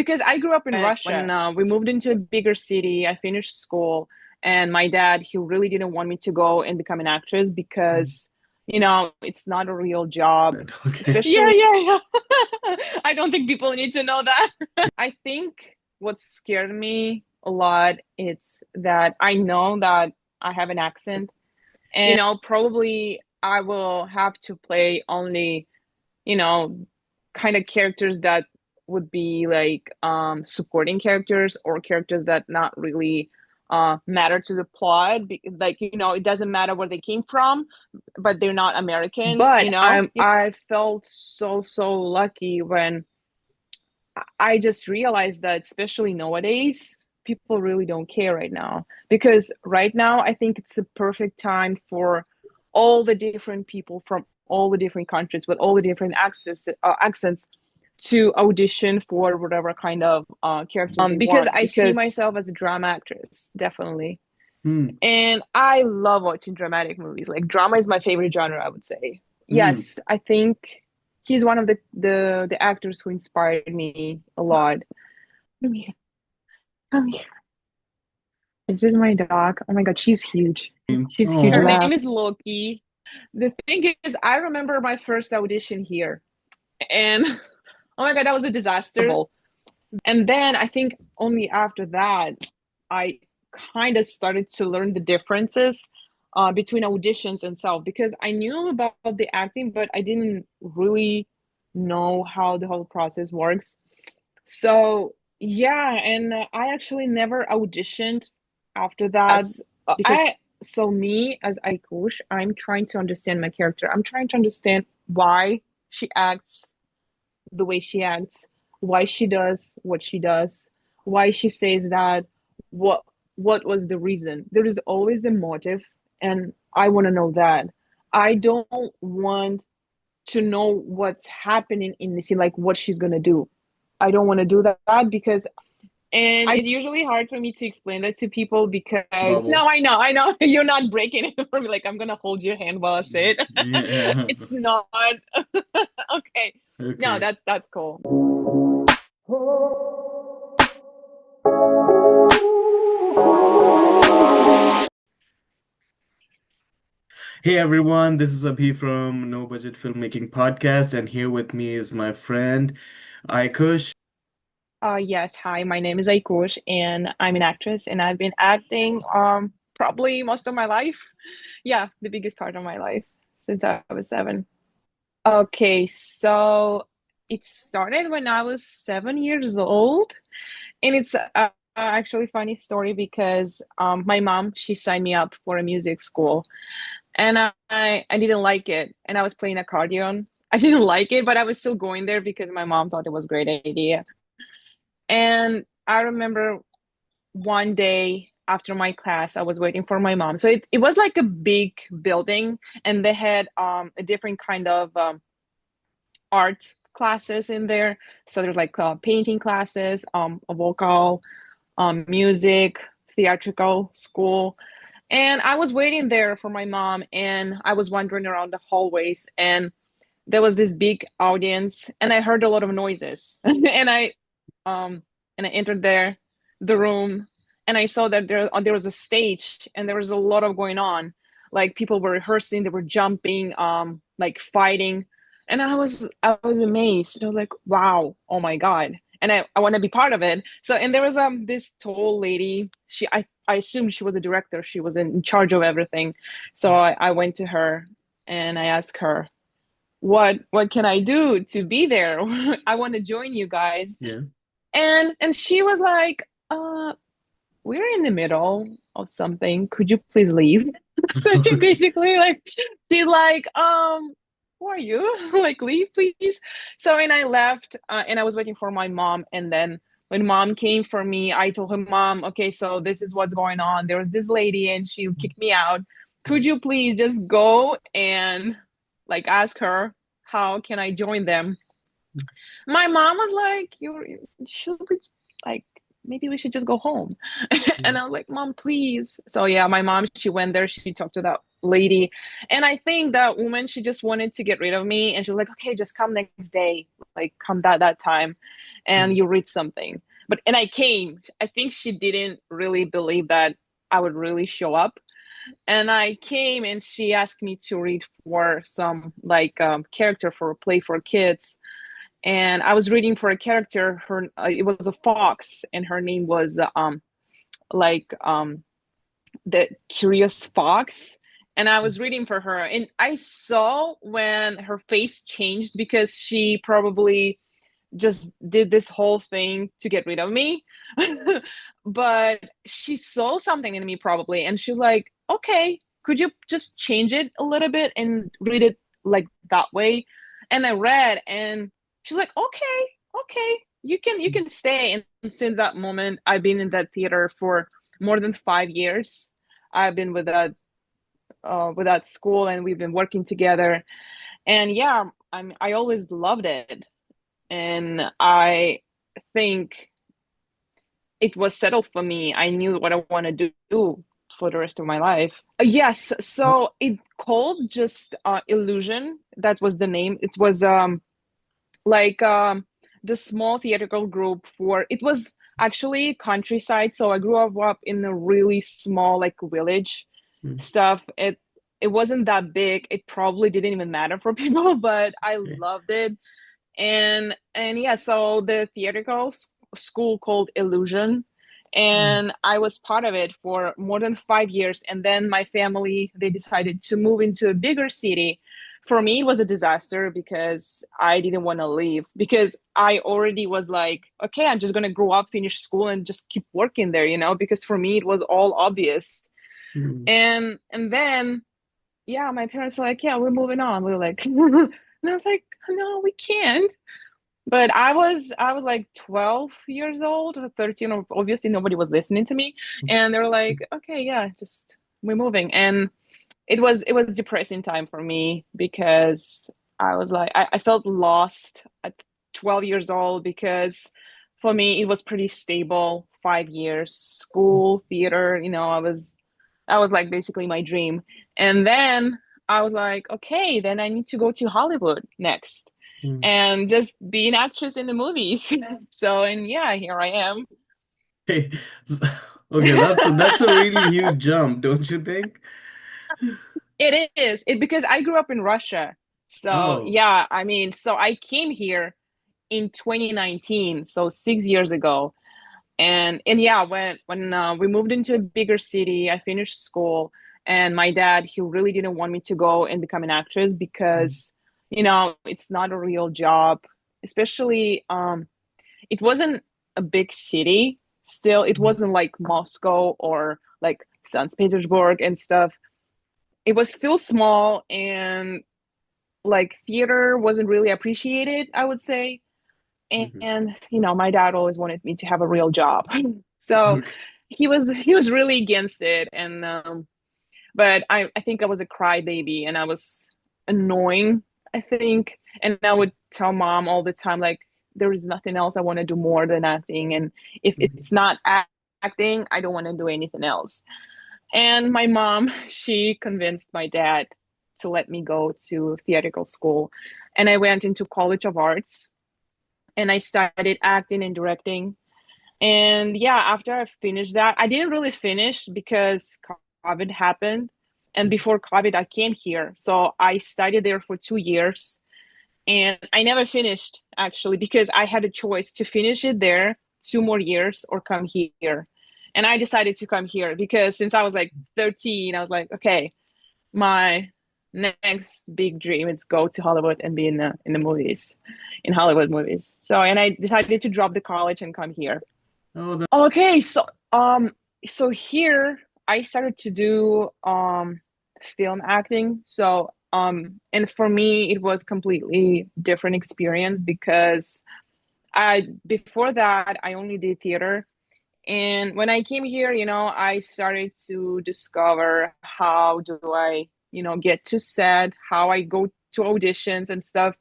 because I grew up in Russia. When we moved into a bigger city, I finished school, and my dad, he really didn't want me to go and become an actress because, it's not a real job. Okay. Especially, yeah. I don't think people need to know that. I think what scared me a lot it's that I know that I have an accent, and probably I will have to play only, you know, kind of characters that would be like supporting characters or characters that not really matter to the plot. Like, it doesn't matter where they came from, but they're not Americans, But I felt so lucky when I just realized that, especially nowadays, people really don't care right now. Because right now, I think it's a perfect time for all the different people from all the different countries with all the different accents to audition for whatever kind of character they because want. I see Because myself as a drama actress, definitely. hmm, and I love watching dramatic movies. Like drama is my favorite genre, I would say. Hmm. Yes, I think he's one of the actors who inspired me a lot. Come here, come here. This is my dog. Oh my God, she's huge. She's huge. Her Oh. name is Loki. The thing is, I remember my first audition here, and oh my God, that was a disaster. And then I think only after that, I kind of started to learn the differences between auditions and self because I knew about the acting, but I didn't really know how the whole process works. So yeah, and I actually never auditioned after that because I so me as Aykush, I'm trying to understand my character. I'm trying to understand why she acts the way she acts, why she does what she does, why she says that, what what was the reason. There is always a motive, and I want to know that. I don't want to know what's happening in the scene, like what she's gonna do. I don't want to do that because, and it's usually hard for me to explain that to people because no, Bubbles. I know, you're not breaking it for me. Like I'm gonna hold your hand while I say it. Yeah. It's not okay. No, Okay. that's cool. Hey everyone, this is Abhi from No-Budget Filmmaking Podcast, and here with me is my friend Aykush. Yes, hi, my name is Aykush and I'm an actress and I've been acting probably most of my life. Yeah, the biggest part of my life since I was 7. Okay, so it started when I was 7 years old, and it's actually funny story because my mom, she signed me up for a music school, and I didn't like it, and I was playing accordion. I didn't like it, but I was still going there because my mom thought it was a great idea. And I remember one day after my class, I was waiting for my mom. So it was like a big building, and they had a different kind of art classes in there. So there's like painting classes, a vocal, music, theatrical school. And I was waiting there for my mom, and I was wandering around the hallways, and there was this big audience, and I heard a lot of noises, um, and I entered the room, and I saw that there was a stage, and there was a lot of going on, like people were rehearsing, they were jumping, like fighting, and I was amazed. I was like, wow, oh my God. And I want to be part of it. So, and there was this tall lady. I assumed she was a director. She was in charge of everything. So I went to her and I asked her, what can I do to be there? I want to join you guys. Yeah. And she was like, we're in the middle of something. Could you please leave? So she Okay. basically like she's like, who are you? Like, leave, please. So and I left, and I was waiting for my mom. And then when mom came for me, I told her, Mom, okay, so this is what's going on. There was this lady and she kicked me out. Could you please just go and like ask her how can I join them? My mom was like, you should we like maybe we should just go home. And I was like, Mom, please. So yeah, my mom, she went there, she talked to that lady. And I think that woman, she just wanted to get rid of me. And she was like, okay, just come next day, like come that time and Mm, you read something. And I came. I think she didn't really believe that I would really show up. And I came and she asked me to read for some like character for a play for kids. And I was reading for a character. It was a fox, and her name was like the Curious Fox. And I was reading for her, and I saw when her face changed because she probably just did this whole thing to get rid of me. But she saw something in me probably, and she's like, okay, could you just change it a little bit and read it like that way? And I read, and she's like, okay, you can stay. And since that moment, I've been in that theater for more than 5 years. I've been with that school, and we've been working together. And yeah, I always loved it, and I think it was settled for me. I knew what I want to do for the rest of my life. Yes, so it called just Illusion. That was the name. It was like the small theatrical group for it was actually countryside. So I grew up in a really small like village mm, stuff. It wasn't that big. It probably didn't even matter for people, but I okay. loved it. And yeah, so the theatrical school called Illusion, Mm, and I was part of it for more than 5 years. And then my family, they decided to move into a bigger city. For me, it was a disaster because I didn't want to leave, because I already was like, okay, I'm just going to grow up, finish school, and just keep working there, because for me it was all obvious. mm, And then yeah, my parents were like, yeah, we're moving on. We were like, and I was like, no, we can't. But I was like 12 years old, or 13. Obviously, nobody was listening to me, and they were like, okay, yeah, just we're moving. And it was depressing time for me because I was like, I felt lost at 12 years old, because for me it was pretty stable, 5 years, school, theater. I was like basically my dream. And then I was like, okay, then I need to go to Hollywood next mm. and just be an actress in the movies. So, and yeah, here I am. Hey, okay, that's a really huge jump, don't you think? It is it because I grew up in Russia. So, Oh, yeah, I mean, so I came here in 2019, so 6 years ago. And yeah, when we moved into a bigger city, I finished school, and my dad, he really didn't want me to go and become an actress mm, because it's not a real job. Especially it wasn't a big city. Still, it mm, wasn't like Moscow or like St. Petersburg and stuff. It was still small, and like theater wasn't really appreciated, I would say. mhm. And my dad always wanted me to have a real job. So Okay. he was really against it. And but I think I was a crybaby, and I was annoying, I think. And I would tell mom all the time, like, there is nothing else I want to do more than acting, and if Mhm, it's not acting, I don't want to do anything else. And my mom, she convinced my dad to let me go to theatrical school, and I went into College of Arts, and I studied acting and directing. And yeah, after I finished that, I didn't really finish because COVID happened. And mhm, before COVID, I came here. So I studied there for 2 years. And I never finished actually, because I had a choice to finish it there 2 more years or come here. And I decided to come here because since I was like 13, I was like, okay, my next big dream is go to Hollywood and be in the movies, in Hollywood movies. So, and I decided to drop the college and come here. Oh, that, Okay, so here I started to do film acting. So and for me it was completely different experience because I before that I only did theater. And when I came here, I started to discover how do I, get to set, how I go to auditions and stuff.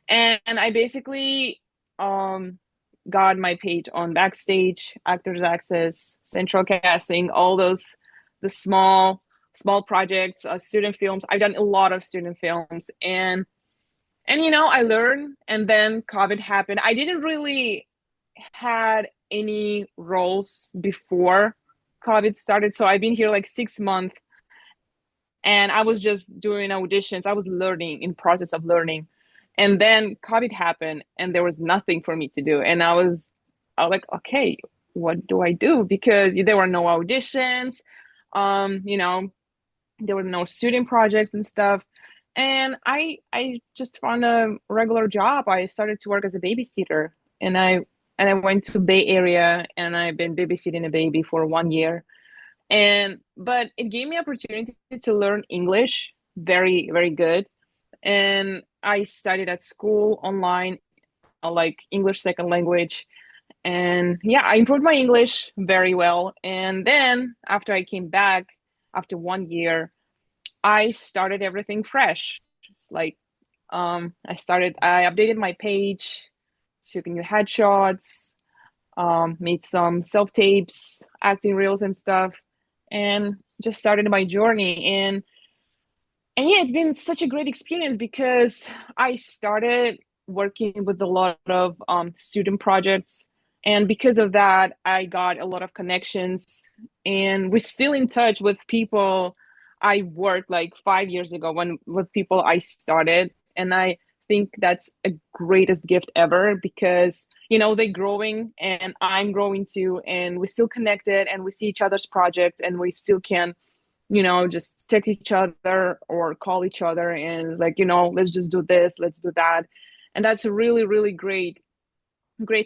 And I basically um got my page on Backstage, Actors Access, Central Casting, all those the small small projects, student films. I've done a lot of student films, and I learned. And then COVID happened. I didn't really had any roles before COVID started, so I've been here like 6 months, and I was just doing auditions. I was learning, in process of learning. And then COVID happened and there was nothing for me to do. And I was like, okay, what do I do? Because there were no auditions, um, you know, there were no student projects and stuff. And I just found a regular job. I started to work as a babysitter, and I went to Bay Area, and I've been babysitting a baby for 1 year. And but it gave me opportunity to learn English very, very good. And I studied at school online, like English second language. And yeah, I improved my English very well. And then after I came back after 1 year, I started everything fresh. It's like I updated my page, took new headshots, made some self tapes, acting reels and stuff, and just started my journey. And yeah, it's been such a great experience because I started working with a lot of student projects, and because of that, I got a lot of connections, and we're still in touch with people I worked like 5 years ago when with people I started, and I think that's a greatest gift ever because they're growing and I'm growing too, and we're still connected and we see each other's projects and we still can just text each other or call each other and it's like, let's just do this, let's do that. And that's a really, really great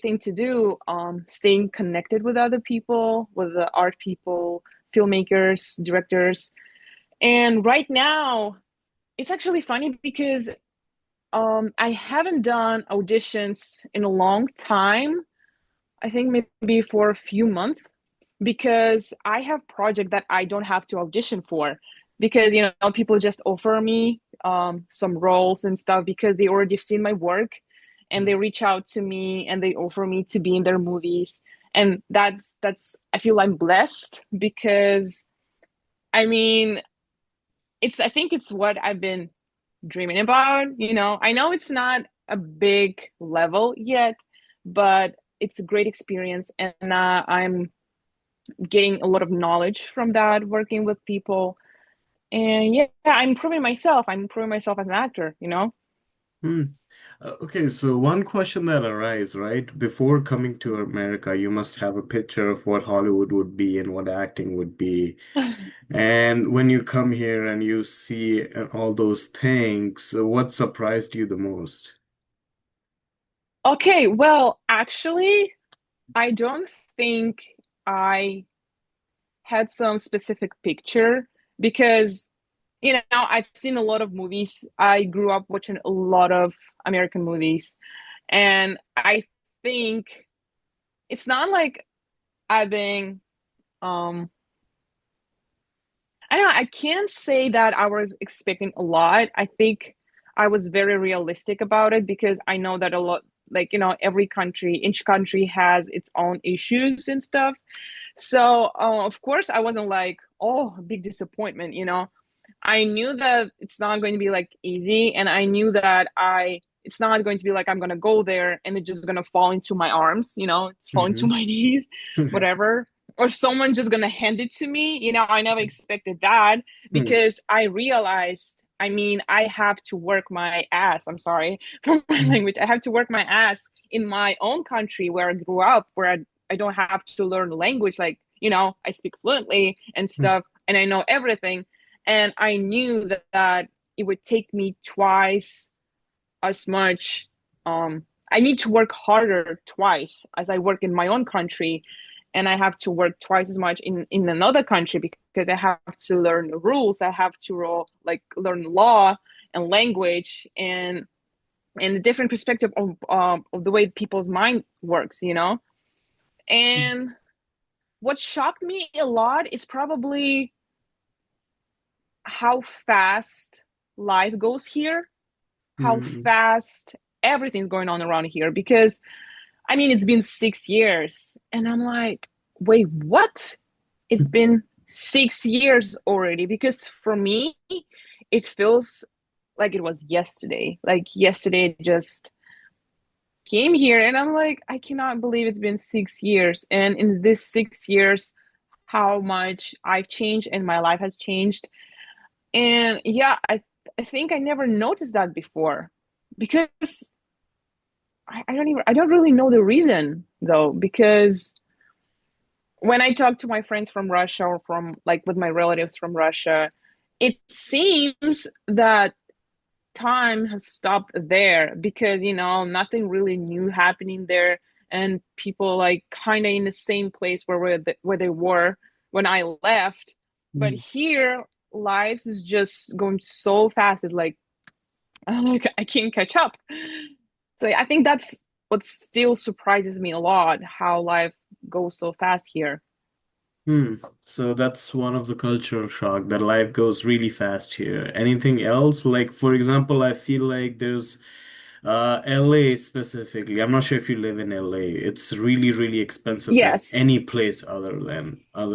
thing to do. Staying connected with other people, with the art people, filmmakers, directors. And right now, it's actually funny because I haven't done auditions in a long time. I think maybe for a few months because I have project that I don't have to audition for because people just offer me some roles and stuff because they already seen my work and they reach out to me and they offer me to be in their movies. And that's I feel I'm blessed because I mean I think it's what I've been dreaming about. I know it's not a big level yet, but it's a great experience, and I'm getting a lot of knowledge from that, working with people. And yeah, I'm improving myself as an actor. Hmm. Okay, so one question that arises, right? Before coming to America, you must have a picture of what Hollywood would be and what acting would be. And when you come here and you see all those things, what surprised you the most? Okay, well, actually, I don't think I had some specific picture because I've seen a lot of movies. I grew up watching a lot of American movies, and I think it's not like I've been um I don't know, I can't say that I was expecting a lot. I think I was very realistic about it because I know that a lot, like, each country has its own issues and stuff. So, of course, I wasn't like, oh, big disappointment. I knew that it's not going to be like easy, and I knew that it's not going to be like I'm gonna go there and it's just gonna fall into my arms, it's fall into Hmm. my knees, whatever, or someone just gonna hand it to me. I never expected that because I realized, I mean, I have to work my ass. I'm sorry for my language. I have to work my ass in my own country where I grew up, where I don't have to learn language. Like, I speak fluently and stuff, and I know everything. And I knew that it would take me twice as much. I need to work harder twice as I work in my own country, and I have to work twice as much in another country because I have to learn the rules. I have to learn law and language and the different perspective of the way people's mind works. And what shocked me a lot is probably how fast life goes here, how Hmm. fast everything's going on around here. Because, I mean, it's been 6 years, and I'm like, wait, what? It's been 6 years already, because for me, it feels like it was yesterday. Like yesterday just came here, and I'm like, I cannot believe it's been 6 years. And in this 6 years, how much I've changed and my life has changed. And yeah, I think I never noticed that before because I don't really know the reason though, because when I talk to my friends from Russia or from like with my relatives from Russia, it seems that time has stopped there because, nothing really new happening there, and people like kind of in the same place where they were when I left. But Mm. here, lives is just going so fast. It's like, I can't catch up. So I think that's what still surprises me a lot, how life goes so fast here. Hmm. So that's one of the cultural shock that life goes really fast here. Anything else? Like, for example, I feel like there's LA specifically. I'm not sure if you live in LA. It's really, really expensive than Yes, any place other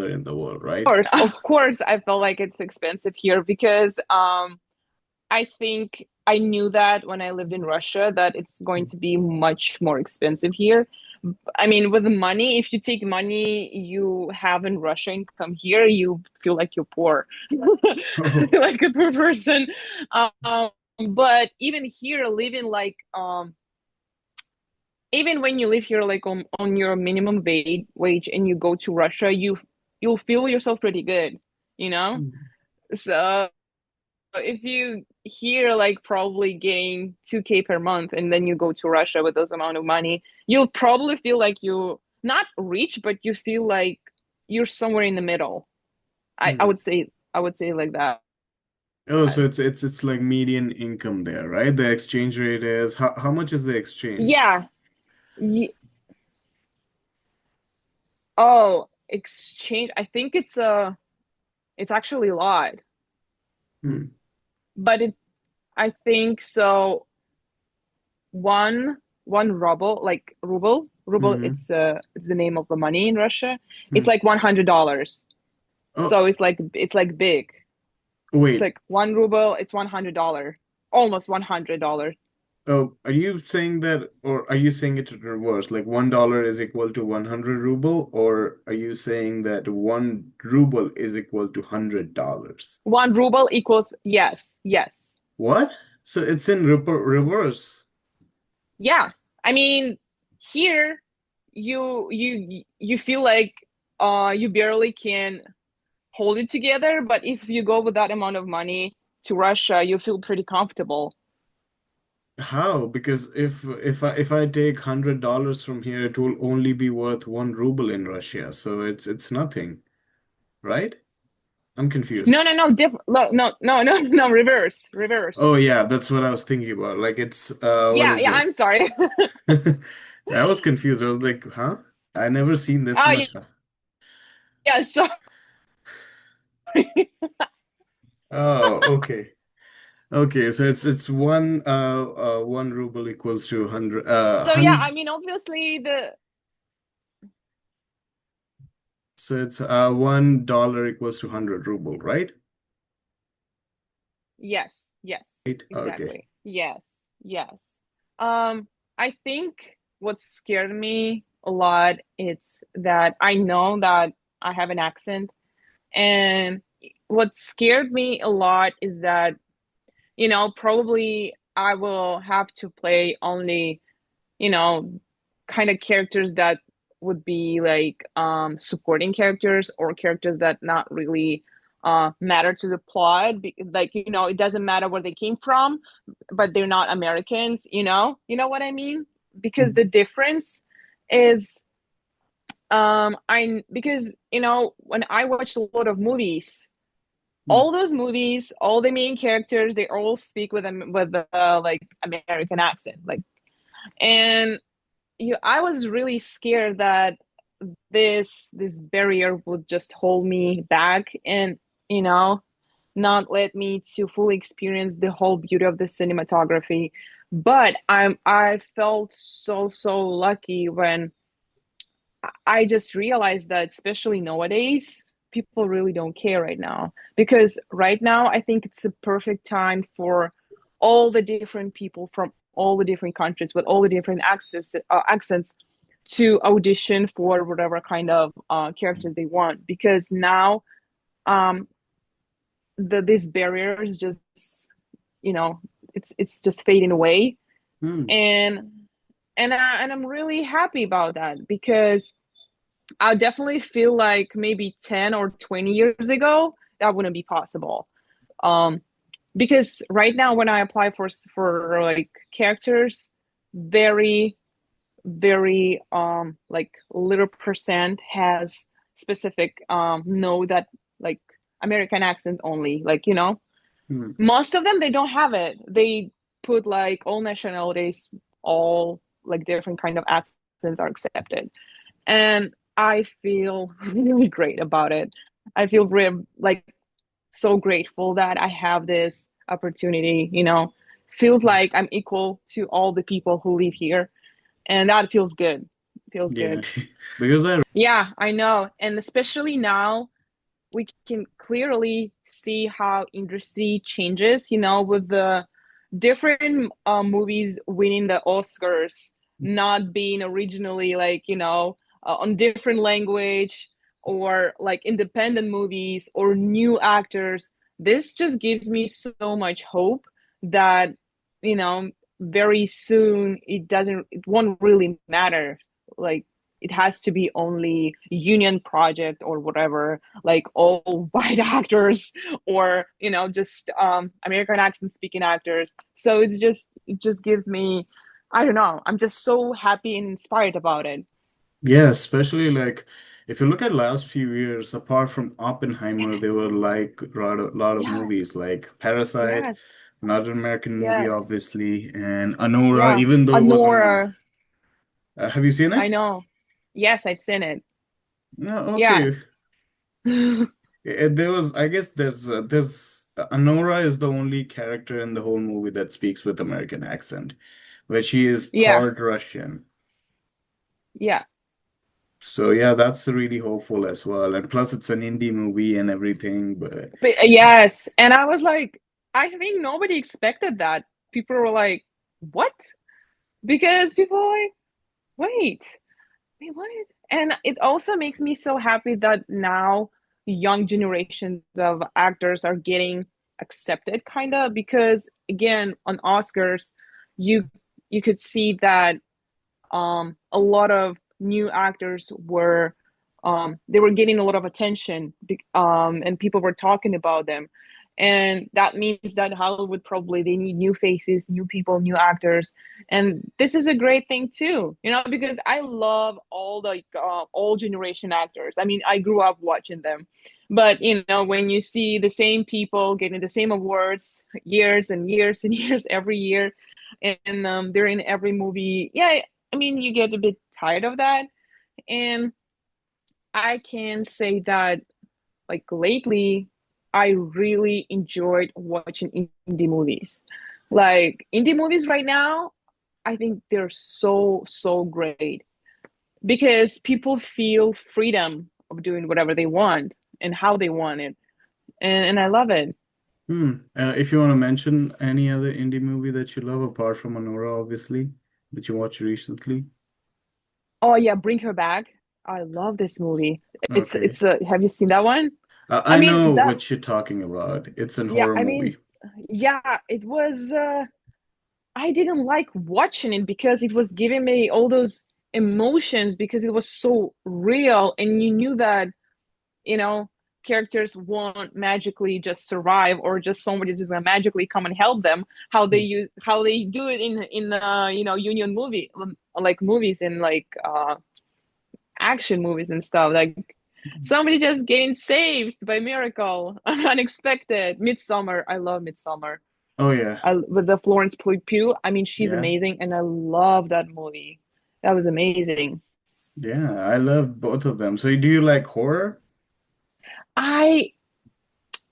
in the world, right? of course, I felt like it's expensive here because I think I knew that when I lived in Russia that it's going to be much more expensive here. I mean, with the money, if you take money you have in Russia and come here, you feel like you're poor, Oh. like a poor person. Um, but even here, living like even when you live here like on your minimum wage and you go to Russia, you'll feel yourself pretty good, you know? Hmm. So if you here like probably gain 2K per month and then you go to Russia with those amount of money, you'll probably feel like you not rich, but you feel like you're somewhere in the middle. I Hmm. would say like that. Oh, so it's like median income there, right? The exchange rate is how much is the exchange? Yeah. Ye oh, exchange. I think it's actually a lot, Hmm. but it I think so. One ruble, like ruble, Hmm. it's the name of the money in Russia. It's Hmm. like $100. Oh, So it's like big. It's wait. like 1 ruble, it's $100. Almost $100. Oh, are you saying that, or are you saying it in reverse? Like $1 is equal to 100 ruble, or are you saying that 1 ruble is equal to $100? 1 ruble equals, yes, yes. What? So it's in reverse. Yeah. I mean, here you feel like you barely can hold it together, but if you go with that amount of money to Russia, you feel pretty comfortable. How? Because if I take $100 from here, it will only be worth 1 ruble in Russia. So it's nothing, right? I'm No, confused. no, no, different. No, no, no, no, no, reverse, Oh reverse. yeah, that's what I was thinking about. Like it's what Yeah, is yeah, it? I'm sorry. I was confused. I was like, huh? I never seen this Oh, yeah, much. yeah, sorry. Oh, okay. Okay, so it's 1 ruble equals to 100 So yeah, I hun mean, obviously the so it's $1 equals to 100 ruble, right? yes, yes, Right? Okay. exactly. Yes, yes. Um, I think what scared me a lot is that I know that I have an accent, and what scared me a lot is that, probably I will have to play only, you know, kind of characters that would be like supporting characters or characters that not really matter to the plot. Like, it doesn't matter where they came from, but they're not Americans, You know what I mean? Because the difference is I because when I watch a lot of movies, Mhm. all those movies, all the main characters, they all speak with them with like American accent, like. And I was really scared that this barrier would just hold me back and, you know not let me to fully experience the whole beauty of the cinematography. But I felt so lucky when I just realized that, especially nowadays, people really don't care right now. Because right now, I think it's a perfect time for all the different people from all the different countries with all the different accents to audition for whatever kind of characters they want. Because now, um, these barriers just, you know, it's just fading away, Hmm. and and I'm really happy about that because I definitely feel like maybe 10 or 20 years ago, that wouldn't be possible. Um, because right now, when I apply for like characters, very, very like little percent has specific know that like American accent only. Like, Hmm. most of them they don't have it. They put like all nationalities, all like different kind of accents are accepted, and I feel really great about it. I feel like so grateful that I have this opportunity. Feels like I'm equal to all the people who live here, and that feels good. Feels Yeah, good. because I Yeah, I know, and especially now we can clearly see how industry changes, with the different movies winning the Oscars, not being originally like, on different language or like independent movies or new actors. This just gives me so much hope that, you know, very soon it won't really matter. Like, it has to be only union project or whatever, like all white actors or just American accent speaking actors. So it just gives me, I don't know, I'm just so happy and inspired about it. yeah, especially like if you look at last few years, apart from Oppenheimer, there were Yes, like lot of movies yes, like Parasite, yes, another American movie, yes, obviously, and Anora, yeah. even though it wasn't Honora, have you seen I it? know. Yes, I've seen it. No, Yeah. okay. There was, I guess there's Anora is the only character in the whole movie that speaks with American accent, where she is Yeah, part Russian. yeah. So yeah, that's really hopeful as well. And plus it's an indie movie and everything, but But yes, and I was like, I think nobody expected that. People were like, what? Because people were like, wait, wait, what? And it also makes me so happy that now young generations of actors are getting accepted, kind of, because again, on Oscars, you you could see that a lot of new actors were they were getting a lot of attention, and people were talking about them, and that means that Hollywood probably they need new faces, new people, new actors, and this is a great thing too, because I love all the all generation actors. I mean, I grew up watching them, but when you see the same people getting the same awards years and years and years every year, and they're in every movie, yeah, I mean, you get a bit tired of that. And I can say that, like, lately, I really enjoyed watching indie movies. Like, indie movies right now, I think they're so, so great because people feel freedom of doing whatever they want and how they want it. And I love it. if you want to mention any other indie movie that you love apart from Anora, obviously, that you watched recently. Oh, yeah, Bring Her Back. I love this movie. Okay. Have you seen that one? I I mean, know that, what you're talking about. It's an yeah, horror I mean, movie. yeah, it was. I didn't like watching it because it was giving me all those emotions because it was so real, and you knew that you know characters won't magically just survive or just somebody just gonna magically come and help them. How they do it in union movie, like movies and like action movies and stuff, like somebody just getting saved by miracle, unexpected. Midsummer, I love Midsummer. Oh yeah. With the Florence Pugh. I mean, she's Yeah. amazing, and I love that movie. That was amazing. Yeah, I love both of them. So do you like horror? I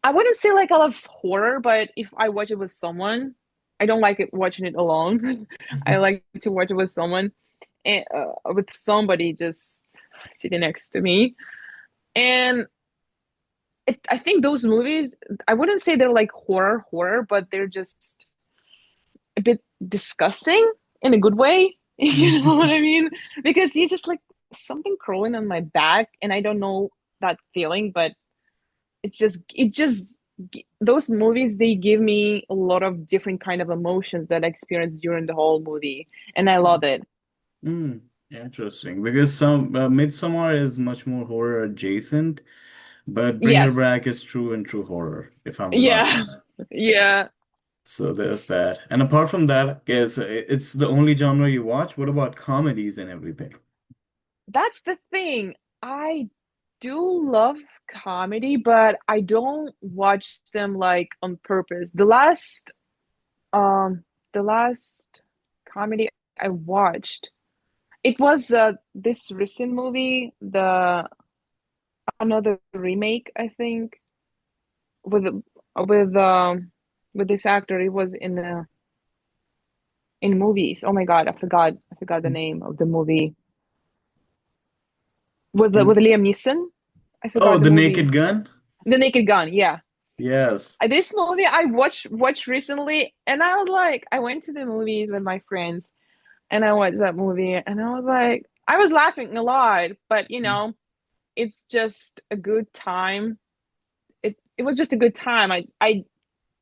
I wouldn't say like I love horror, but if I watch it with someone, I don't like it watching it alone. I like to watch it with someone, and with somebody just sitting next to me. And I think those movies, I wouldn't say they're like horror, but they're just a bit disgusting in a good way. You know what I mean? Because you just like something crawling on my back, and I don't know that feeling, but it just those movies, they give me a lot of different kind of emotions that I experience during the whole movie, and I love it. Mm, interesting. Because some Midsommar is much more horror adjacent, but Bring Her Yes. Back is true horror, if I'm not Yeah. wrong. Yeah. So there's that. And apart from that, I guess it's the only genre you watch. What about comedies and everything? That's the thing. I do love comedy, but I don't watch them like on purpose. Um the last comedy I watched, it was this recent movie, the another remake, I think, with with um with this actor. It was in movies. Oh my God, I forgot the name of the movie. With In Liam Neeson. I Oh, forgot the The movie. Naked Gun? The Naked Gun, yeah. Yes. This movie I watched recently, and I was like, I went to the movies with my friends, and I watched that movie, and I was like, I was laughing a lot, but it's just a good time. It was just a good time. I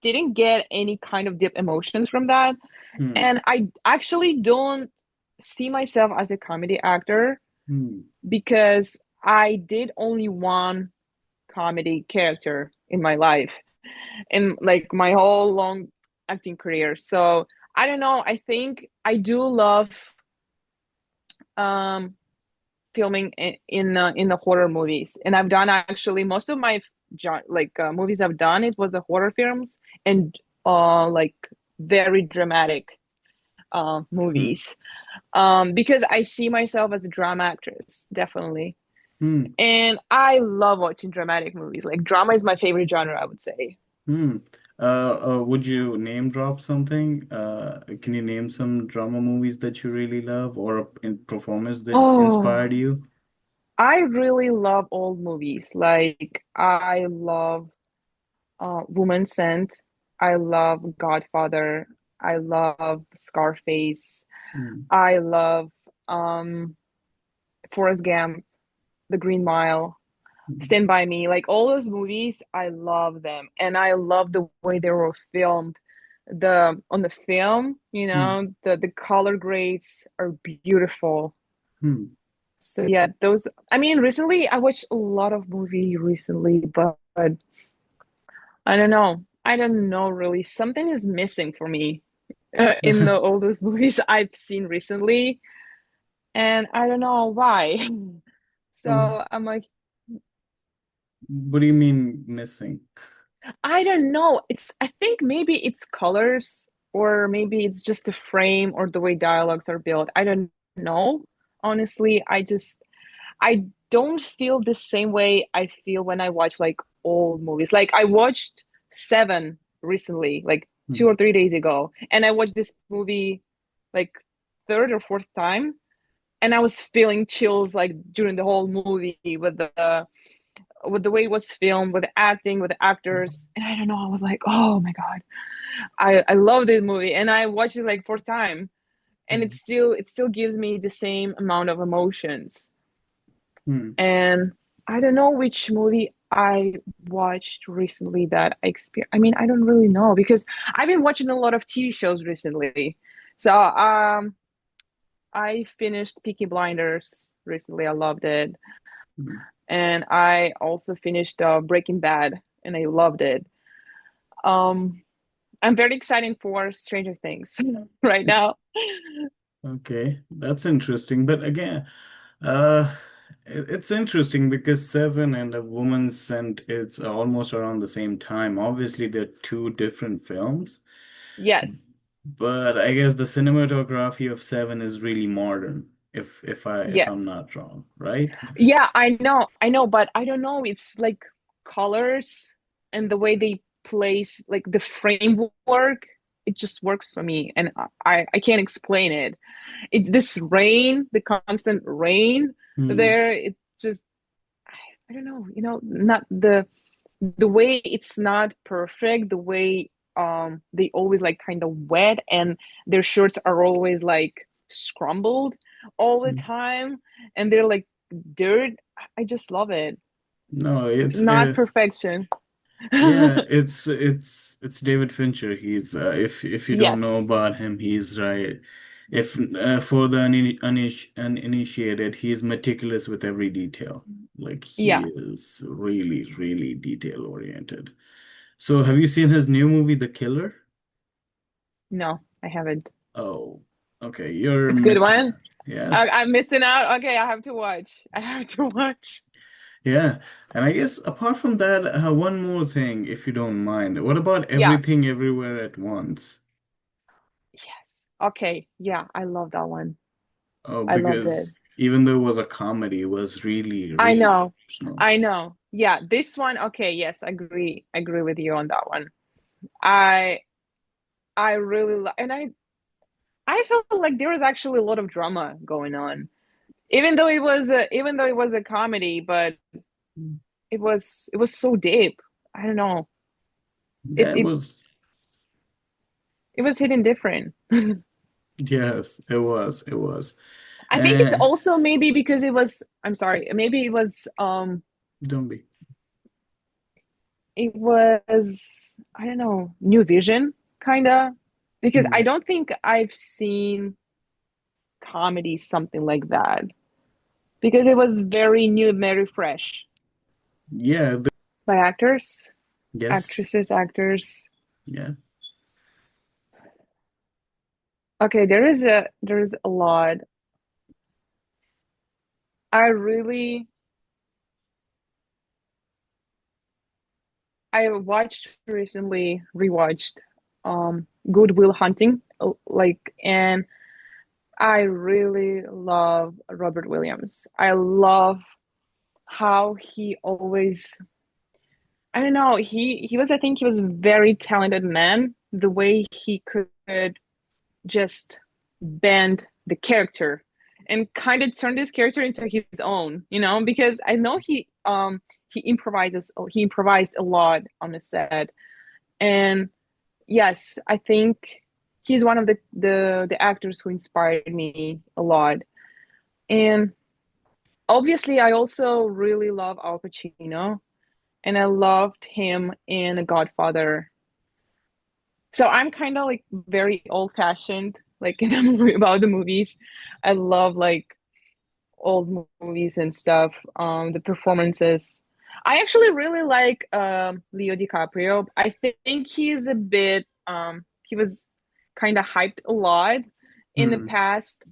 didn't get any kind of deep emotions from that, Hmm. and I actually don't see myself as a comedy actor Hmm. because I did only one comedy character in my life, in like my whole long acting career. So I don't know. I think I do love um filming in the horror movies, and I've done actually most of my movies I've done. It was the horror films and like very dramatic Hmm. movies. Because I see myself as a drama actress, definitely. Hmm. And I love watching dramatic movies. Like drama is my favorite genre, I would say. Hmm. Would you name drop something? Can you name some drama movies that you really love or a performance that inspired Oh, you? I really love old movies. Like I love Woman Sent. I love Godfather. I love Scarface. Hmm. I love um Forrest Gump, The Green Mile, Hmm. Stand By Me. Like all those movies, I love them. And I love the way they were filmed. The on the film, Hmm. the color grades are beautiful. Hmm. So yeah, those I mean recently I watched a lot of movie recently, but I don't know. I don't know really. Something is missing for me in all those movies I've seen recently, and I don't know why. So I'm like, What do you mean missing? I don't know. I think maybe it's colors, or maybe it's just the frame or the way dialogues are built. I don't know. Honestly, I don't feel the same way I feel when I watch like old movies. Like I watched Seven recently, like Hmm. 2 or 3 days ago, and I watched this movie like third or fourth time, and I was feeling chills like during the whole movie with the way it was filmed, with the acting, with the actors, and I don't know. I was like, oh my God, I love this movie, and I watched it like fourth time, and Hmm. it still gives me the same amount of emotions. Hmm. And I don't know which movie I watched recently that I mean, I don't really know because I've been watching a lot of TV shows recently. So, I finished Peaky Blinders recently. I loved it. Hmm. And I also finished Breaking Bad, and I loved it. Um, I'm very excited for Stranger Things right now. Okay, that's interesting. But again, uh, it's interesting because Seven and A Woman's Scent it's almost around the same time. Obviously, they're two different films, Yes. but I guess the cinematography of Seven is really modern, if Yeah. I'm not wrong, right? Yeah, I know, but I don't know. It's like colors and the way they place, like the framework, it just works for me, and I can't explain it. This rain, the constant rain Hmm. there, it just I don't know, not the way it's not perfect, the way they always like kind of wet and their shirts are always like scrambled all the time and they're like dirt. I just love it. No, It's it's not perfection. yeah, it's David Fincher. He's if you don't know Yes. about him, he's right. If for the uninitiated, he's meticulous with every detail. Like he Yeah. is really, really detail oriented. So have you seen his new movie, The Killer? No, I haven't. Oh, okay, you're It's a good missing one. out. Yes. I'm missing out. Okay, I have to watch. I have to watch. Yeah. And I guess apart from that, one more thing, if you don't mind. What about Yeah. Everything Everywhere at Once? Yes. Okay. Yeah, I love that one. Oh, I loved it. because even though it was a comedy, it was really, I really know. personal. I know. Yeah, this one, okay, yes, agree. Agree with you on that one. I I really and I felt like there was actually a lot of drama going on. Even though it was a comedy, but it was so deep. I don't know. It Yeah, it it was, it was hidden different. yes, it was, it was. I think it's And also maybe because I'm sorry, maybe don't be. it was I don't know, new vision kind of because I Hmm. don't think I've seen comedy something like that because it was very new, very fresh Yeah, by actors, yes, actresses, actors. yeah. Okay, there is a lot. I really I watched recently rewatched Good Will Hunting like and I really love Robert Williams. I love how he always I don't know, he was I think he was a very talented man. The way he could just bend the character and kind of turn this character into his own, you know, because I know he he improvised a lot on the set. And yes, I think he's one of the actors who inspired me a lot. And obviously I also really love Al Pacino and I loved him in The Godfather. So I'm kind of like very old-fashioned, like in the movie about the movies. I love like old movies and stuff. The performances. I actually really like Leo DiCaprio. I think he's a bit he was kind of hyped a lot in the Hmm. past.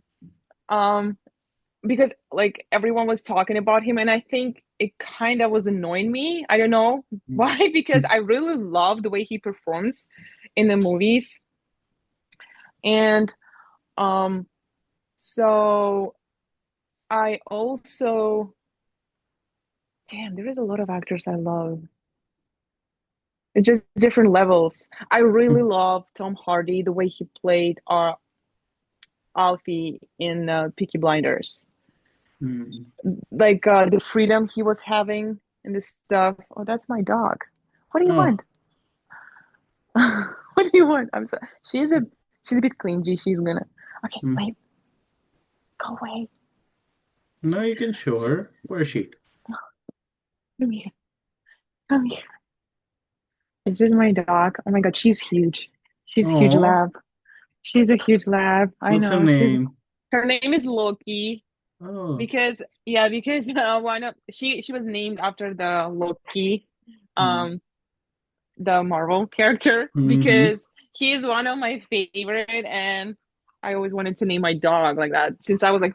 Um, because like everyone was talking about him and I think it kind of was annoying me. I don't know why because I really love the way he performs in the movies. And um so I also damn, there is a lot of actors I love. It's just different levels. I really love Tom Hardy, the way he played Alfie in Peaky Blinders. Hmm. Like the freedom he was having and this stuff. Oh, that's my dog. What do you Oh, want? What do you want? I'm sorry. She's a bit clingy. She's gonna. Okay, hmm. wait. Go away. No, you can show her. Where is she? Come here. Come here. This is my dog. Oh my God, she's huge. She's huge Oh, lab. She's a huge lab. I what's her know. She's name? her name is Loki Oh, because yeah, because one of she was named after the Loki, hmm. um, the Marvel character Mm-hmm. because he is one of my favorite, and I always wanted to name my dog like that since I was like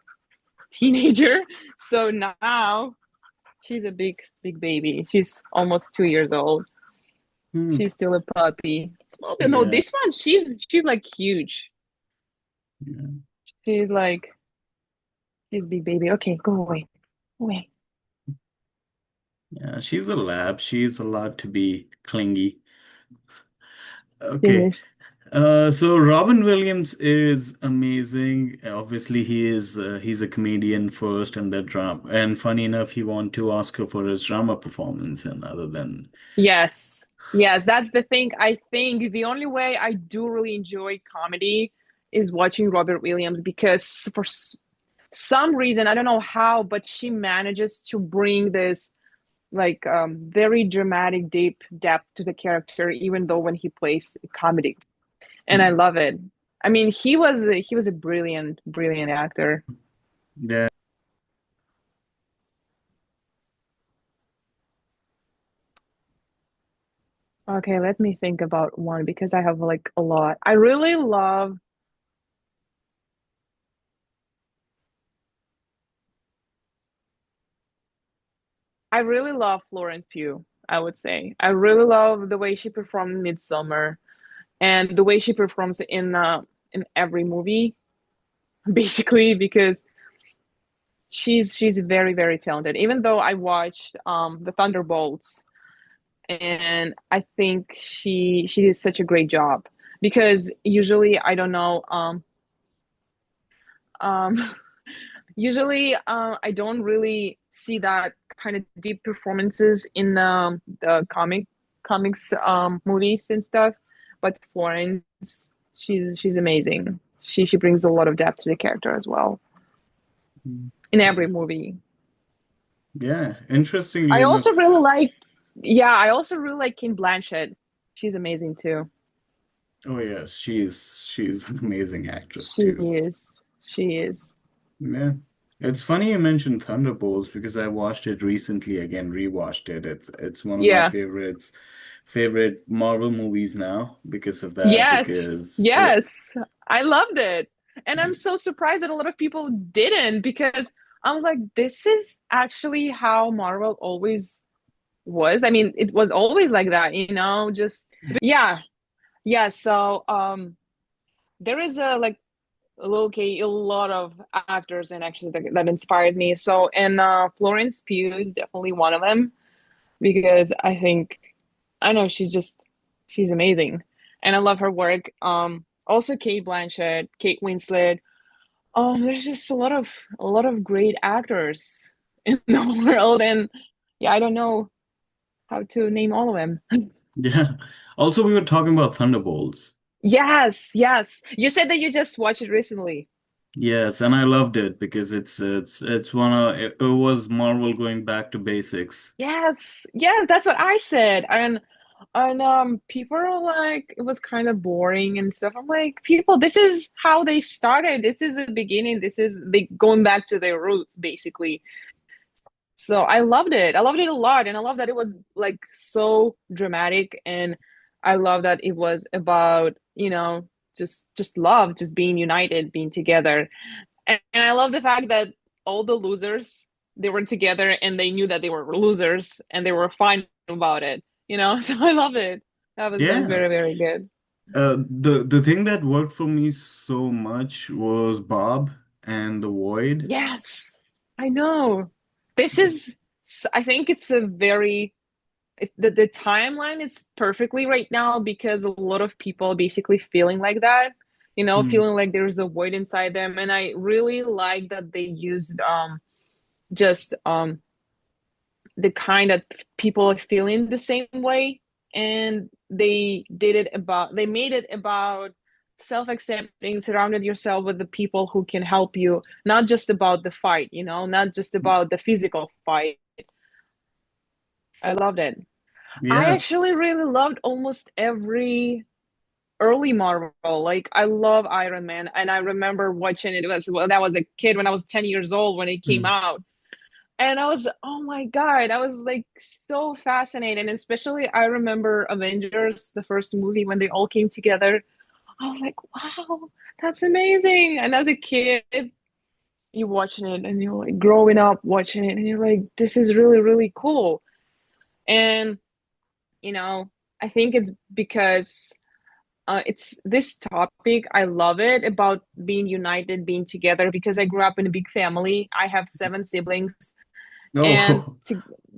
teenager. So now she's a big baby. She's almost 2 years old. Hmm. She's still a puppy. Small, no, Yeah. this one she's like huge. Yeah. She's like she's big baby. Okay, go away. Away. Yeah, she's a lab. She's allowed to be clingy. She Okay. is. So Robin Williams is amazing. Obviously, he's a comedian first, and that drama. And funny enough, he won 2 Oscar for his drama performance. And other than Yes. Yes, that's the thing. I think the only way I do really enjoy comedy is watching Robert Williams because for some reason, I don't know how, but she manages to bring this like very dramatic, deep depth to the character, even though when he plays comedy. And I love it. I mean, he was a brilliant, brilliant actor. yeah, Okay, let me think about one because I have like a lot. I really love Florence Pugh, I would say. I really love the way she performed in Midsummer and the way she performs in every movie, basically, because she's very, very talented. Even though I watched the Thunderbolts, and I think she did such a great job because usually I don't know um usually I don't really see that kind of deep performances in the comics movies and stuff, but Florence, she's amazing. She brings a lot of depth to the character as well in every movie. yeah. Interestingly I also enough, really like Yeah, I also really like Kim Blanchett. She's amazing too. oh yes, she's an amazing actress She too. is. She is. Yeah. It's funny you mentioned Thunderbolts because I watched it recently again, rewatched it. It's one of my Yeah. favorite Marvel movies now because of that, Yes. because it Yes. I loved it. And I'm so surprised that a lot of people didn't because I was like, this is actually how Marvel always was. I mean, it was always like that, just yeah. Yeah, so there is a like Loki, a lot of actors and actresses that inspired me. So and Florence Pugh is definitely one of them because I think I know she's amazing and I love her work. Also Kate Blanchett, Kate Winslet. There's just a lot of great actors in the world, and yeah, I don't know how to name all of them. yeah. Also, we were talking about Thunderbolts. Yes, yes. You said that you just watched it recently. Yes, and I loved it because it's one of it was Marvel going back to basics. Yes, yes, that's what I said. And people are like it was kind of boring and stuff. I'm like, people, this is how they started. This is the beginning. This is they going back to their roots, basically. So I loved it. I loved it a lot, and I love that it was like so dramatic, and I love that it was about, just love, just being united, being together. And I love the fact that all the losers, they were together and they knew that they were losers and they were fine about it, So I love it. That was very, Yes. very good. The thing that worked for me so much was Bob and the Void. Yes, I know. This is, I think it's a very the timeline is perfectly right now because a lot of people basically feeling like that, Hmm. feeling like there's a void inside them. And I really like that they used just the kind of people are feeling the same way, and they made it about self-accepting, surrounded yourself with the people who can help you, not just about the fight, not just about the physical fight. I loved it. I Yes. actually really loved almost every early Marvel. Like I love Iron Man, and I remember watching it when I was a kid, when I was 10 years old when it came Hmm. out. And I was, oh my God, I was like so fascinated. And especially I remember Avengers, the first movie when they all came together. I was like, wow, that's amazing. And as a kid, you watching it and you're like growing up watching it and you're like, this is really, really cool. And, you know, I think it's because it's this topic. I love it about being united, being together, because I grew up in a big family. I have 7 siblings. And Oh,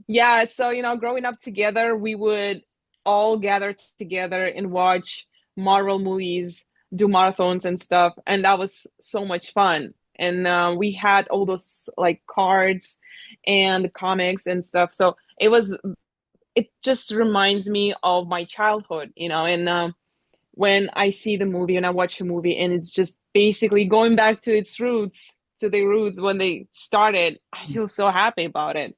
yeah, so growing up together, we would all gather together and watch Marvel movies, do marathons and stuff, and that was so much fun. And we had all those like cards and comics and stuff. So it just reminds me of my childhood, and when I see the movie and I watch a movie and it's just basically going back to its roots, to the roots when they started, I feel so happy about it.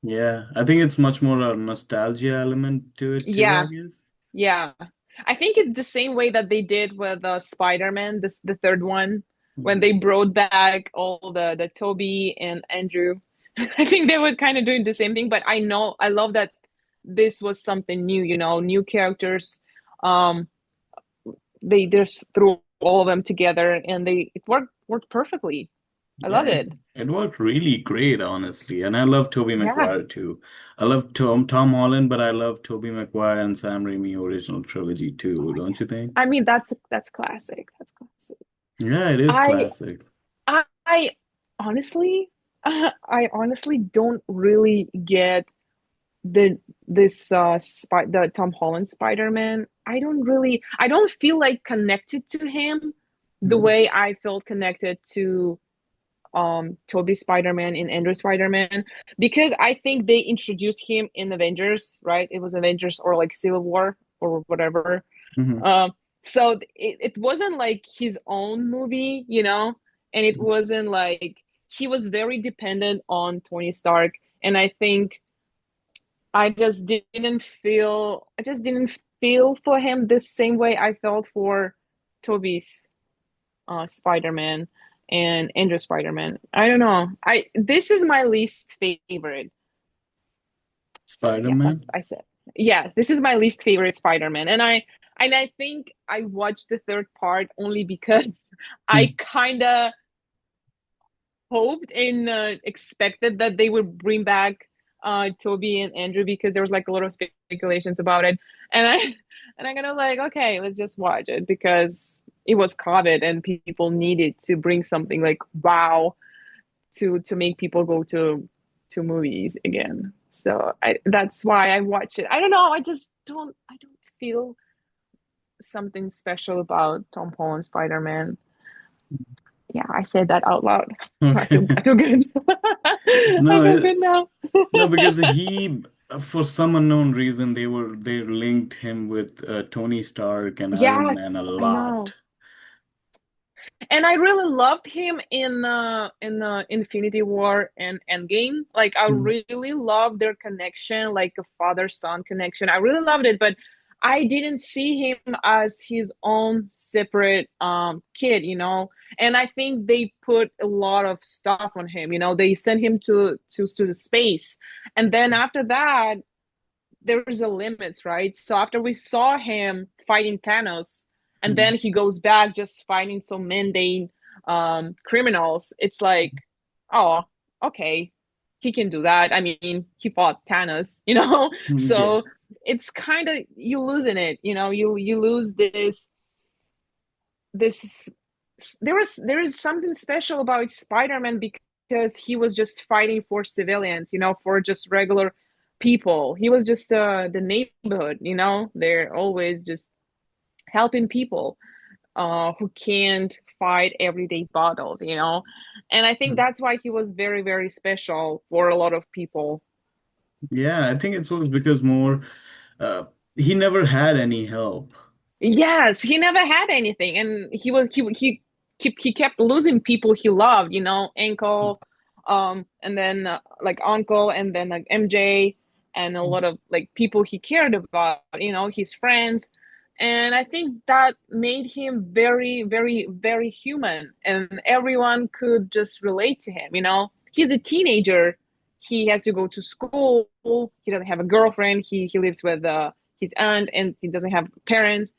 Yeah, I think it's much more a nostalgia element to it too, I Yeah, guess. yeah. I think it's the same way that they did with Spider-Man, the third one, when Mhm. they brought back all the Toby and Andrew. I think they were kind of doing the same thing, but I love that this was something new, new characters. Um, they just threw all of them together and it worked perfectly. I Yeah, love it. it worked really great, honestly. And I love Tobey Yeah. Maguire too. I love Tom Holland, but I love Tobey Maguire and Sam Raimi original trilogy too, Oh don't you yes. think? I mean that's classic. That's classic. Yeah, it is I classic. I honestly I honestly don't really get the this the Tom Holland Spider-Man. I don't feel like connected to him the Mhm. way I felt connected to Toby Spider-Man and Andrew Spider-Man, because I think they introduced him in Avengers, right? It was Avengers or like Civil War or whatever. Mhm. um so it wasn't like his own movie, and it wasn't like he was very dependent on Tony Stark. And I think I just didn't feel for him the same way I felt for Toby's Spider-Man and Andrew Spider-Man. I don't know. I This is my least favorite. So yeah, that's Spider-Man. I said. Yes, this is my least favorite Spider-Man. And I think I watched the third part only because I Hmm. kind of hoped and expected that they would bring back Toby and Andrew, because there was like a lot of speculations about it. And I and I kind of like, okay, let's just watch it because it was COVID and people needed to bring something like wow to make people go to movies again. So that's why I watch it. I don't know. I don't feel something special about Tom Holland Spider-Man. Yeah, I said that out loud. Okay. I feel good. I No, feel good now. no, because he, for some unknown reason, they linked him with Tony Stark and Iron Man a Yes, I know. lot. And I really loved him in Infinity War and Endgame. Like I Mhm. really loved their connection, like a father-son connection. I really loved it, but I didn't see him as his own separate kid, And I think they put a lot of stuff on him, They sent him to the space. And then after that, there's a limits, right? So after we saw him fighting Thanos, and then Mhm. he goes back just fighting some mundane criminals, it's like, oh, okay, he can do that. I mean, he fought Thanos, Yeah. So it's kind of you losing it, you lose this. There is something special about Spider-Man because he was just fighting for civilians, for just regular people. He was just the neighborhood, They're always just helping people who can't fight everyday battles, And I think that's why he was very, very special for a lot of people. Yeah, I think it was because more uh he never had any help. Yes, he never had anything, and he kept losing people he loved, Uncle, and then like Uncle, and then like MJ, and a lot of like people he cared about, his friends, and I think that made him very, very, very human, and everyone could just relate to him. He's a teenager, he has to go to school, he doesn't have a girlfriend, he lives with his aunt, and he doesn't have parents,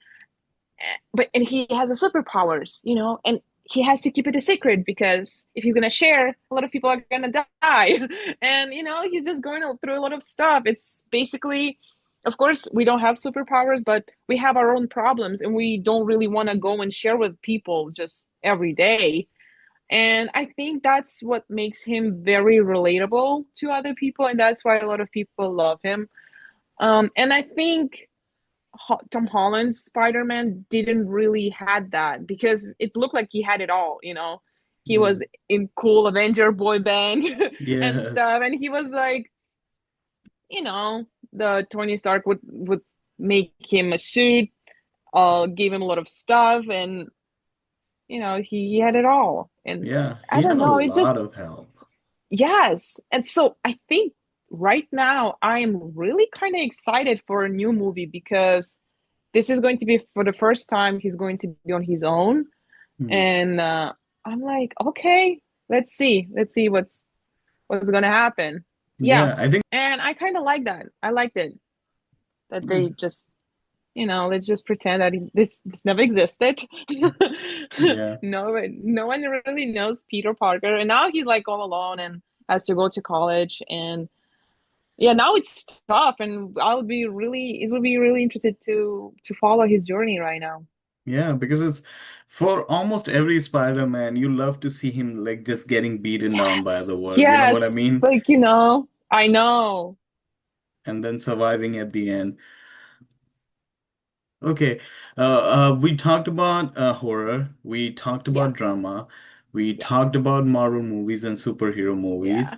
and he has the superpowers, and he has to keep it a secret because if he's gonna share, a lot of people are gonna die, and he's just going through a lot of stuff. It's basically, of course, we don't have superpowers, but we have our own problems, and we don't really want to go and share with people just every day. And I think that's what makes him very relatable to other people, and that's why a lot of people love him. And I think Tom Holland's Spider-Man didn't really had that because it looked like he had it all, you know. He was Mm. in cool Avenger boy band and Yes. stuff, and he was like, the Tony Stark would make him a suit, give him a lot of stuff, and he had it all. And Yeah, I he had don't a know, it lot just of help. yes. And so I think right now I am really kind of excited for a new movie because this is going to be for the first time he's going to be on his own. Mm. And I'm like, okay, let's see what's gonna happen. Yeah. Yeah, I think And I kind of like that. I liked it that they mm, just, let's just pretend that this never existed. yeah. No one really knows Peter Parker, and now he's like all alone and has to go to college. And yeah, now it's tough, and it would be really interested to follow his journey right now. Yeah, because it's for almost every Spider-Man, you love to see him like just getting beaten down by the Yes, world. You know what I yes, mean? like I know. And then surviving at the end. Okay. We talked about horror. We talked Yeah, about drama. We yeah, talked about Marvel movies and superhero movies. yeah,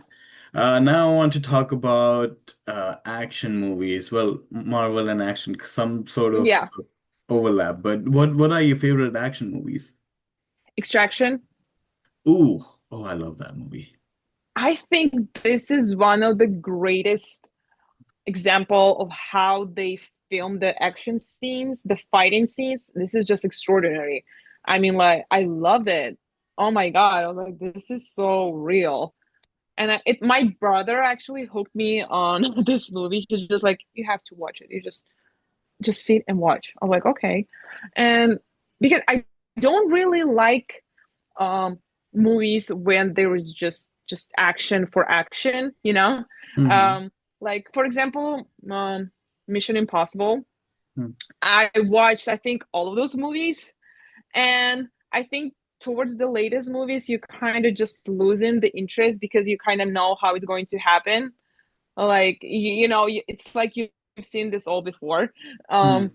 Now I want to talk about action movies. Well, Marvel and action, some sort of yeah. overlap. But what are your favorite action movies? Extraction. Ooh, oh, I love that movie. I think this is one of the greatest example of how they film the action scenes, the fighting scenes. This is just extraordinary. I mean, like, I loved it. Oh my God. I was like, this is so real. And my brother actually hooked me on this movie. He's just like, you have to watch it. You just sit and watch. I'm like, okay. And because I don't really like um movies when there is just action for action, you know? Mm-hmm. Um like for example, Mission Impossible. I watched I think all of those movies, and I think towards the latest movies you kind of just losing the interest because you kind of know how it's going to happen. Like it's like you've seen this all before. Mm-hmm.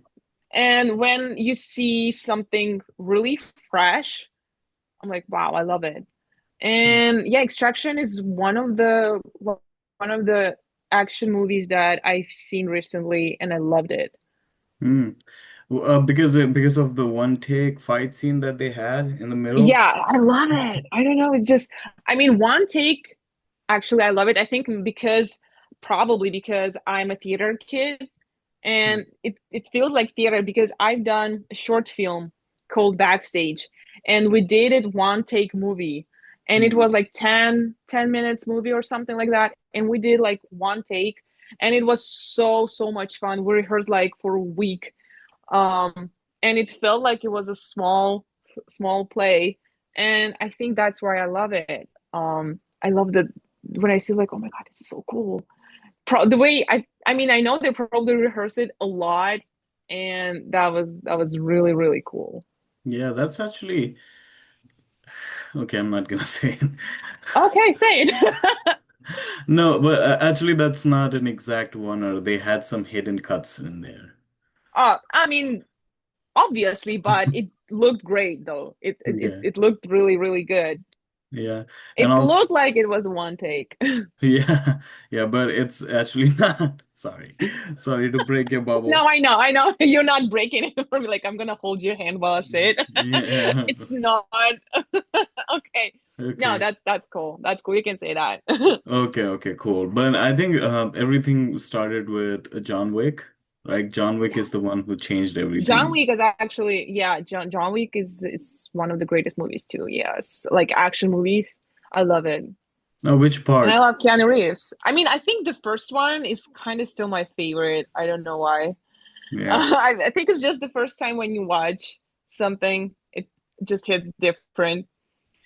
And when you see something really fresh, I'm like, wow, I love it. And yeah, Extraction is one of the action movies that I've seen recently, and I loved it. Mm. Because of the one take fight scene that they had in the middle. Yeah, I love it. I don't know. It's just, I mean, one take, actually, I love it. I think probably because I'm a theater kid, and it feels like theater because I've done a short film called Backstage, and we did it one take movie, and it Mm-hmm. was like ten minutes movie or something like that, and we did like one take, and it was so much fun. We rehearsed like for a week, and it felt like it was a small play, and I think that's why I love it. I love the when I see like, oh my God, this is so cool. The way I mean, I know they probably rehearsed it a lot, and that was really really cool. Yeah, that's actually okay. I'm not gonna say it. Okay, say it. No, but actually, that's not an exact one, or they had some hidden cuts in there. I mean, obviously, but it looked great though. Yeah, It looked really really good. yeah, and It also, looked like it was one take. yeah, yeah, but it's actually not. Sorry to break your bubble. No, I know. You're not breaking it for me. Like I'm gonna hold your hand while I say it. Yeah, It's not okay. No, okay, that's cool. That's cool. You can say that. okay, cool. But I think everything started with John Wick. Like John Wick is the Yes. one who changed John everything. Wick is actually, yeah, John Wick is one of the greatest movies too. Yes, like action movies. I love it. Now, which And I part? love Keanu Reeves. I mean, I think the first one is kind of still my favorite. I don't know why. Yeah. I think it's just the first time when you watch something, it just hits different.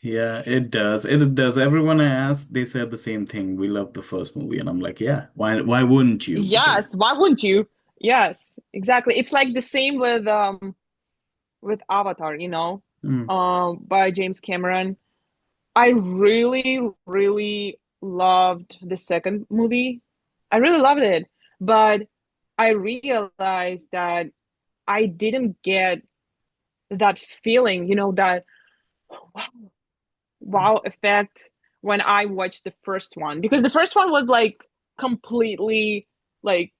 Yeah, it does. It does. Everyone I asked, they said the same thing. We love the first movie, and I'm like, yeah, why wouldn't you? Because Yes, why wouldn't you? Yes, exactly. It's like the same with Avatar, mm, by James Cameron. I really, really loved the second movie. I really loved it, but I realized that I didn't get that feeling, that wow, wow effect when I watched the first one, because the first one was like completely like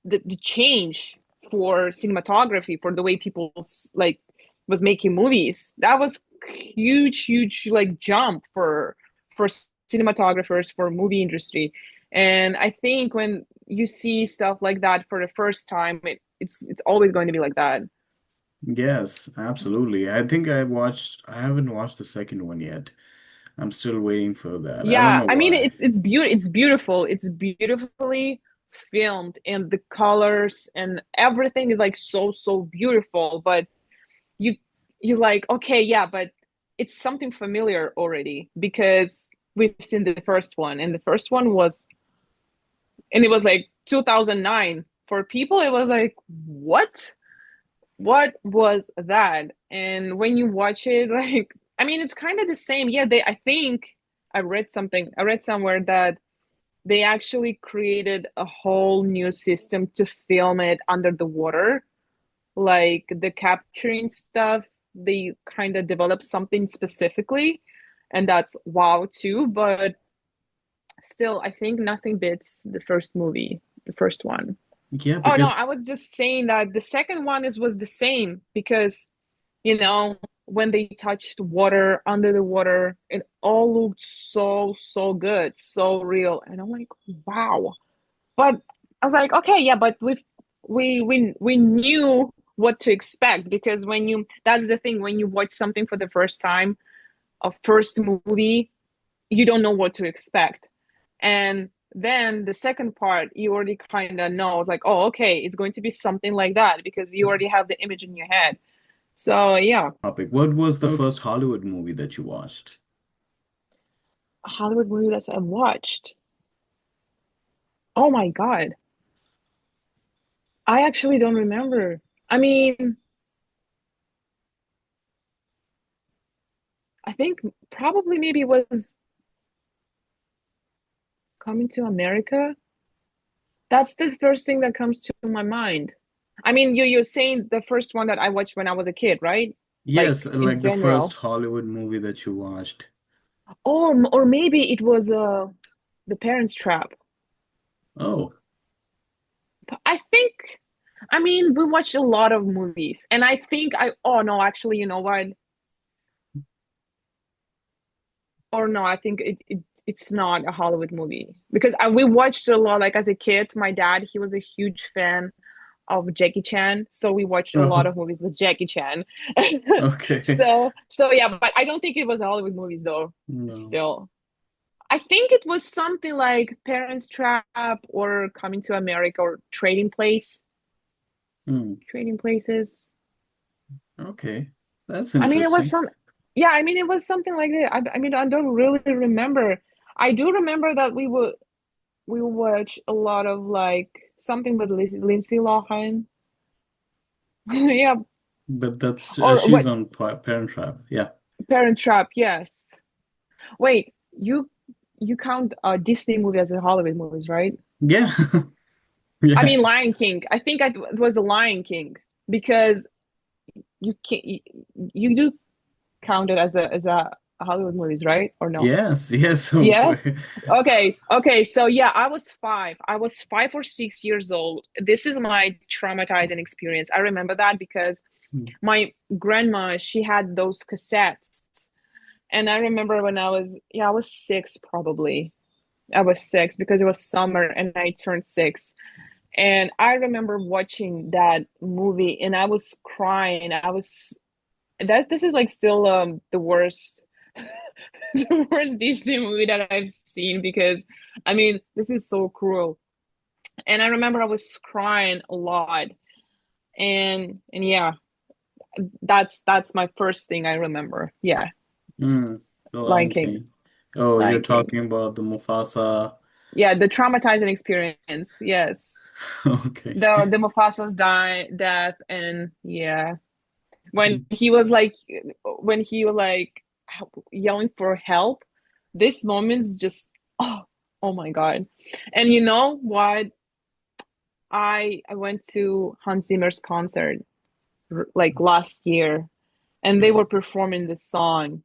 the change for cinematography, for the way people like was making movies. That was huge like jump for cinematographers, for movie industry. And I think when you see stuff like that for the first time, it's always going to be like that. Yes, absolutely. I haven't watched the second one yet. I'm still waiting for that. I don't Yeah, know I mean why. it's beautiful. It's beautifully filmed, and the colors and everything is like so beautiful. But you you're like, okay, yeah, but it's something familiar already because we've seen the first one, and the first one was, and it was like 2009. For people, it was like, what was that? And when you watch it, like, I mean, it's kind of the same. Yeah, I think I read somewhere that they actually created a whole new system to film it under the water, like the capturing stuff. They kind of developed something specifically, and that's wow too. But still, I think nothing beats the first movie, the first one. Yeah, Oh no, because I was just saying that the second one was the same because, you know, when they touched water under the water, it all looked so good, so real. And I'm like, wow. But I was like, okay, yeah, but we knew what to expect, because when you that's the thing, when you watch something for the first time, a first movie, you don't know what to expect. And then the second part, you already kind of know, like, oh, okay, it's going to be something like that because you already have the image in your head. So yeah, topic. What was the first Hollywood movie that you watched? a Hollywood movie that I watched. Oh my God. I actually don't remember. I mean, I think probably maybe it was Coming to America. That's the first thing that comes to my mind. I mean, you're saying the first one that I watched when I was a kid, right? Yes, Like in like the first general. Hollywood movie that you watched. Or maybe it was The Parents Trap. Oh, I think, I mean, we watched a lot of movies, and I think oh no, actually, you know what? Or no, I think it's not a Hollywood movie because we watched a lot. Like as a kid, my dad, he was a huge fan of Jackie Chan, so we watched a lot oh, of movies with Jackie Chan. okay. So yeah, but I don't think it was Hollywood movies though. No. Still, I think it was something like Parents Trap or Coming to America or Hmm. Trading Places. Okay. That's I mean, it was interesting. some, yeah, I mean, it was something like that. I mean, I don't really remember. I do remember that we would watch a lot of like something with Lindsay Lohan. Yeah, But that's or she's what? on Parent Trap. Yeah. Parent Trap, yes. Wait, you count Disney movie as a Hollywood movies, right? Yeah. I Yeah. mean, Lion King. I think it was the Lion King because you can you do count it as a Hollywood movies, right? Or no? Yes. Yes. Yeah. Okay. So yeah, I was five. I was 5 or 6 years old. This is my traumatizing experience. I remember that because my grandma, she had those cassettes. And I remember when I was six probably. I was six because it was summer and I turned six. And I remember watching that movie and I was crying. This is like still the worst the worst Disney movie that I've seen because I mean this is so cruel. And I remember I was crying a lot. And yeah, that's my first thing I remember. Yeah, Mm. The Lion Lion King. King. Oh, you're Lion King. talking about the Mufasa. Yeah, the traumatizing experience. Yes. Okay. The Mufasa's death, and yeah. When he was like yelling for help, this moment's just oh my God. And you know what? I went to Hans Zimmer's concert like last year, and they Okay. were performing this song,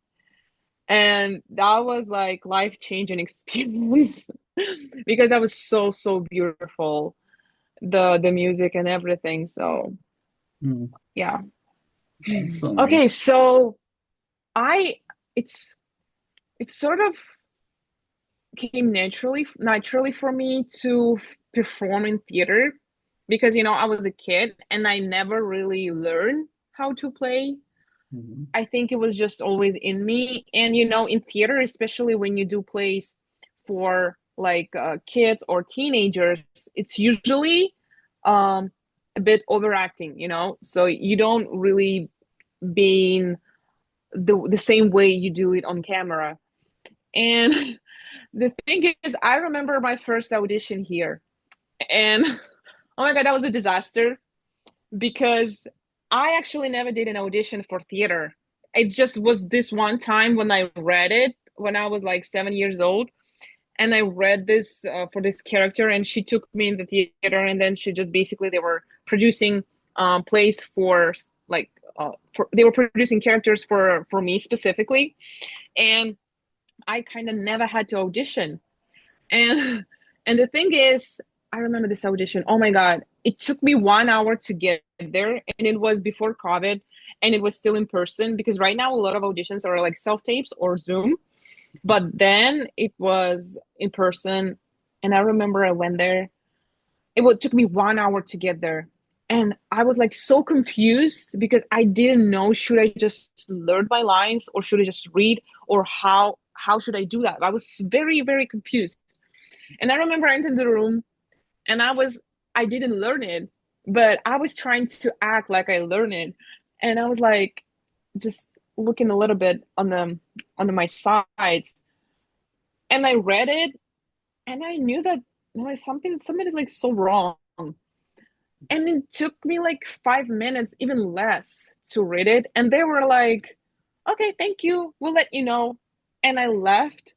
and that was like life-changing experience because that was so beautiful, the music and everything. So Mm. yeah. Awesome. Okay, so I it's it's sort of came naturally for me to perform in theater because I was a kid and I never really learned how to play. Mhm. I think it was just always in me. And in theater, especially when you do plays for like kids or teenagers, it's usually um a bit overacting, so you don't really being the same way you do it on camera. And the thing is, I remember my first audition here, and oh my God, that was a disaster because I actually never did an audition for theater. It just was this one time when I read it when I was like 7 years old, and I read this for this character, and she took me in the theater, and then she just basically they were producing plays for like they were producing characters for me specifically, and I kind of never had to audition. And and the thing is, I remember this audition. Oh my God. It took me 1 hour to get there. And it was before COVID. And it was still in person because right now a lot of auditions are like self-tapes or Zoom. But then it was in person. And I remember I went there. Took me 1 hour to get there. And I was like so confused because I didn't know, should I just learn my lines or should I just read, or how should I do that? I was very confused. And I remember I entered the room and I didn't learn it, but I was trying to act like I learned it. And I was like just looking a little bit on my sides. And I read it and I knew that no, something is like so wrong. And it took me like 5 minutes, even less, to read it. And they were like, okay, thank you. We'll let you know. And I left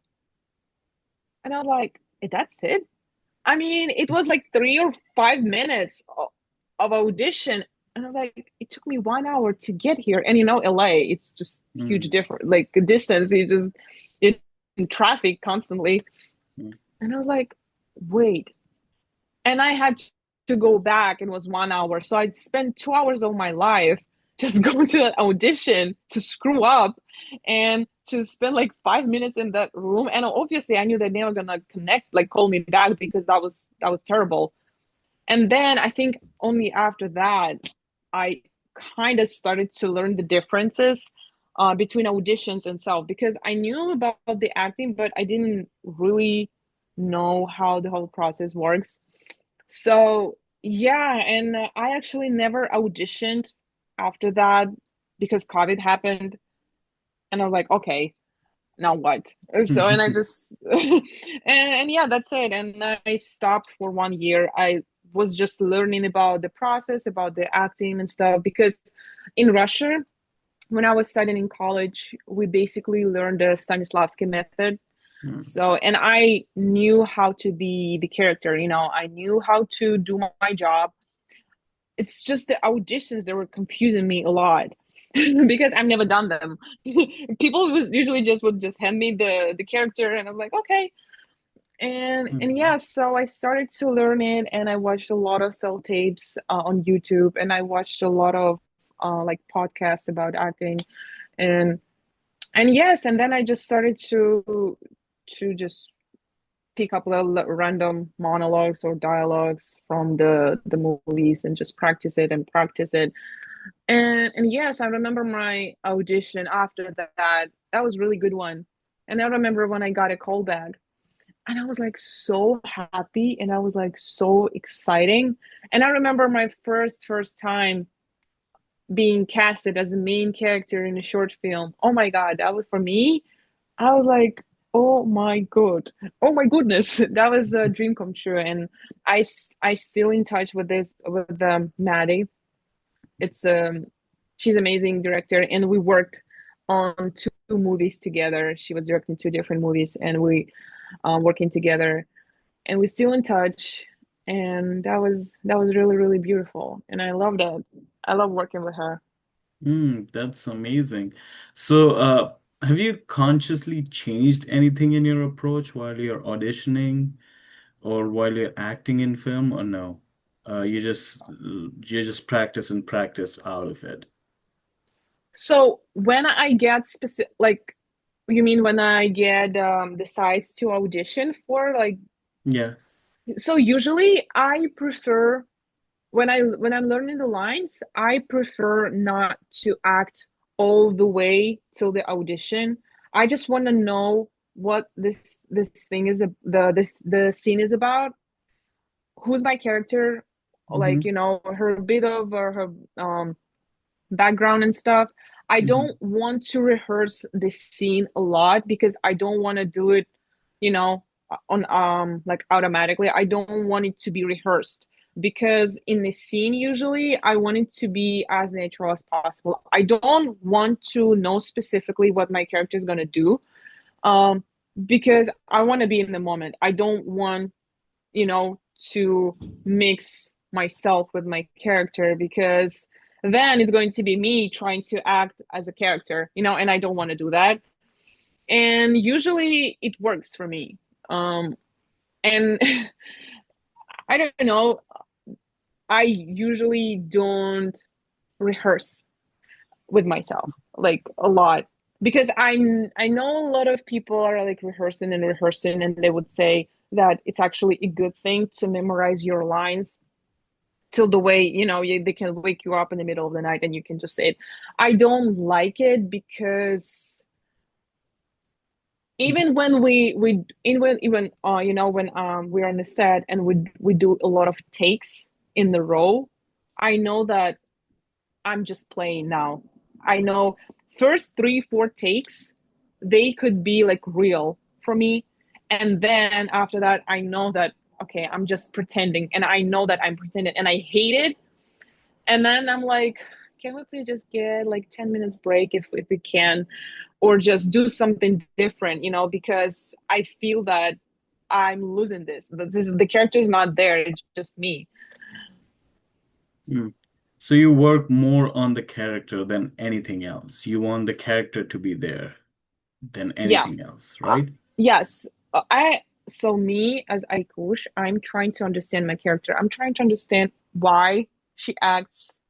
and I was like, that's it? I mean, it was like 3 or 5 minutes of audition. And I was like, it took me 1 hour to get here. And LA, it's just huge Mm. difference. Like the distance, you're in traffic constantly. Mm. And I was like, wait. And I had to go back and it was 1 hour. So I'd spent 2 hours of my life just going to that audition to screw up and to spend like 5 minutes in that room. And obviously I knew that they were gonna connect, like call me back because that was terrible. And then I think only after that, I kind of started to learn the differences between auditions and self because I knew about the acting, but I didn't really know how the whole process works. So, yeah, and I actually never auditioned after that because COVID happened. And I was like, okay, now what? So, and I just, and yeah, that's it. And I stopped for 1 year. I was just learning about the process, about the acting and stuff. Because in Russia, when I was studying in college, we basically learned the Stanislavski method. Mm. So, and I knew how to be the character, I knew how to do my job. It's just the auditions that were confusing me a lot because I've never done them. People was usually just would just hand me the character and I'm like, okay. And Mm. yeah, so I started to learn it and I watched a lot of self tapes on YouTube and I watched a lot of like podcasts about acting and and yes, and then I just started to just pick up little random monologues or dialogues from the movies and just practice it and practice it. And yes, I remember my audition after that. That was a really good one. And I remember when I got a call back and I was like so happy and I was like so exciting. And I remember my first time being casted as a main character in a short film. Oh my God, that was for me. I was like, oh my god, oh my goodness, that was a dream come true. And I still in touch with Maddie. It's she's amazing director, and we worked on two movies together. She was directing two different movies, and we working together, and we're still in touch. and that was really, really beautiful, and I loved it. I love working with her. That's amazing. So, have you consciously changed anything in your approach while you're auditioning or while you're acting in film, or no? You just practice and practice out of it. So when I get specific, like, you mean when I get the sites to audition for, like, Yeah. so usually I prefer when I'm learning the lines, I prefer not to act all the way till the audition. I just want to know what this thing is, the scene is about. Who's my character? Like, Hmm. her bit of her background and stuff. I Hmm. don't want to rehearse the scene a lot because I don't want to do it, you know, on like automatically. I don't want it to be rehearsed because in the scene usually I want it to be as natural as possible. I don't want to know specifically what my character is going to do um because I want to be in the moment. I don't want, to mix myself with my character because then it's going to be me trying to act as a character, and I don't want to do that. And usually it works for me. And I don't know, I usually don't rehearse with myself like a lot because I know a lot of people are like rehearsing and rehearsing, and they would say that it's actually a good thing to memorize your lines till the way they can wake you up in the middle of the night and you can just say it. I don't like it because even when we even when we're on the set and we do a lot of takes in the row, I know that I'm just playing now. I know first 3 4 takes they could be like real for me, and then after that I know that okay, I'm just pretending, and I know that I'm pretending and I hate it. And then I'm like, can we please just get like 10 minutes break if we can, or just do something different, because I feel that I'm losing this. The character is not there, it's just me. Mm. So you work more on the character than anything else. You want the character to be there than Yeah. anything else, Uh, right? yes. I So me as Aykush, I'm trying to understand my character. I'm trying to understand why she acts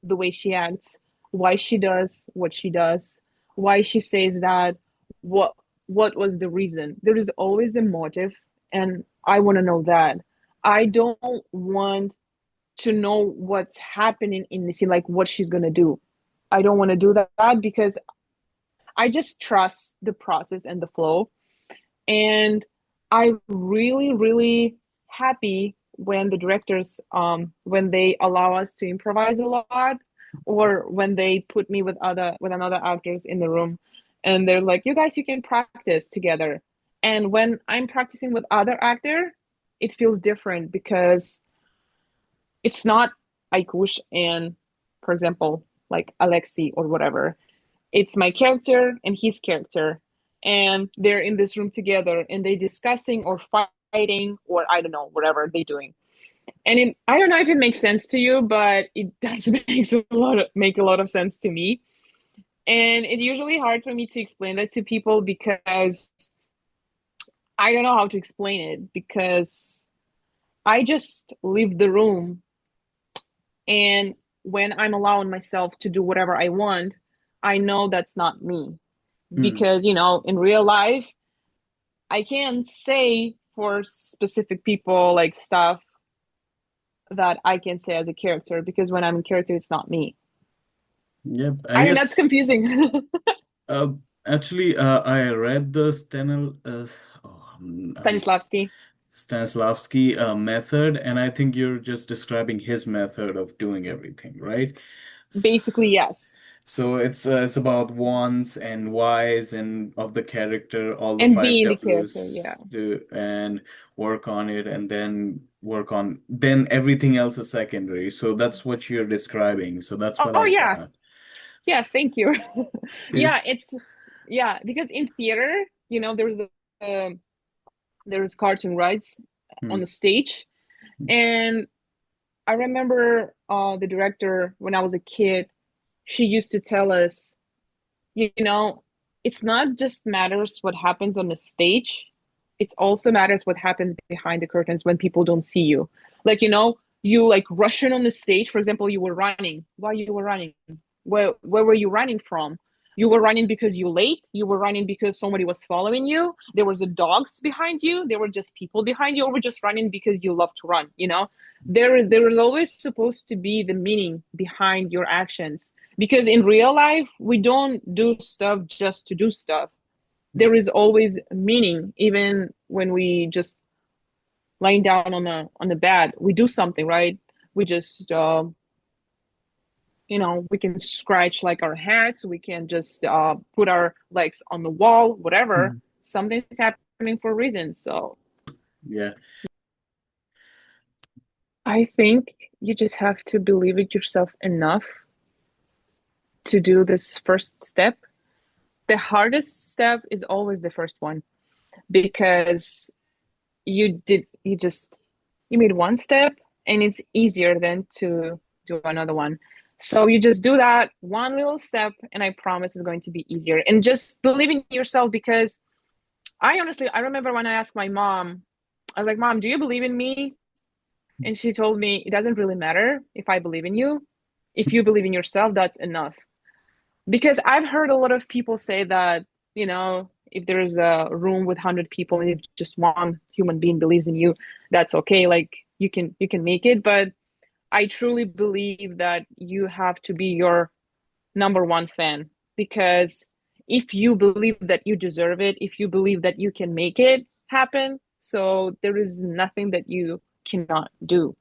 the way she acts, why she does what she does, why she says that, what what was the reason. There is always a motive, and I want to know that. I don't want to know what's happening in the scene, like what she's gonna do. I don't want to do that because I just trust the process and the flow. And I'm really, really happy when the directors when they allow us to improvise a lot, or when they put me with another actors in the room and they're like, you guys, you can practice together. And when I'm practicing with other actor, it feels different because it's not Aikush and, for example, like Alexi or whatever. It's my character and his character, and they're in this room together and they discussing or fighting, or I don't know, whatever they're doing. And I don't know if it makes sense to you, but it does make a lot of sense to me. And it's usually hard for me to explain that to people because I don't know how to explain it, because I just leave the room, and when I'm allowing myself to do whatever I want, I know that's not me. Hmm. Because, in real life, I can't say for specific people like stuff that I can say as a character, because when I'm in character, it's not me. Yep. I I mean, that's guess confusing. uh actually I read the Stanislavski. Stanislavski method, and I think you're just describing his method of doing everything, right? Basically, yes. So it's about wants and whys and of the character, all the And five being the character, yeah. W's do and work on it and then work on then everything else is secondary. So that's what you're describing. So that's what Oh, I yeah. got. Yeah, thank you. Is Yeah, yeah, because in theater, there's cartoon rights on hmm, the stage. And I remember the director when I was a kid, she used to tell us, you know, it's not just matters what happens on the stage, it also matters what happens behind the curtains when people don't see you. Like, you like rushing on the stage, for example, you were running. Why you were running? Where were you running from? You were running because you late, you were running because somebody was following you, there was a dogs behind you, there were just people behind you, or were just running because you love to run. There is always supposed to be the meaning behind your actions, because in real life we don't do stuff just to do stuff. There is always meaning, even when we just lying down on the bed, we do something, right? We just we can scratch like our heads, we can just put our legs on the wall, whatever. Mhm. Something's happening for a reason. So Yeah. I think you just have to believe it yourself enough to do this first step. The hardest step is always the first one, because you made one step, and it's easier than to do another one. So you just do that one little step, and I promise it's going to be easier. And just believe in yourself, because I remember when I asked my mom, I was like, Mom, do you believe in me? And she told me, it doesn't really matter if I believe in you. If you believe in yourself, that's enough. Because I've heard a lot of people say that, if there's a room with 100 people and if just one human being believes in you, that's okay. Like, you can make it. But I truly believe that you have to be your number one fan, because if you believe that you deserve it, if you believe that you can make it happen, so there is nothing that you cannot do,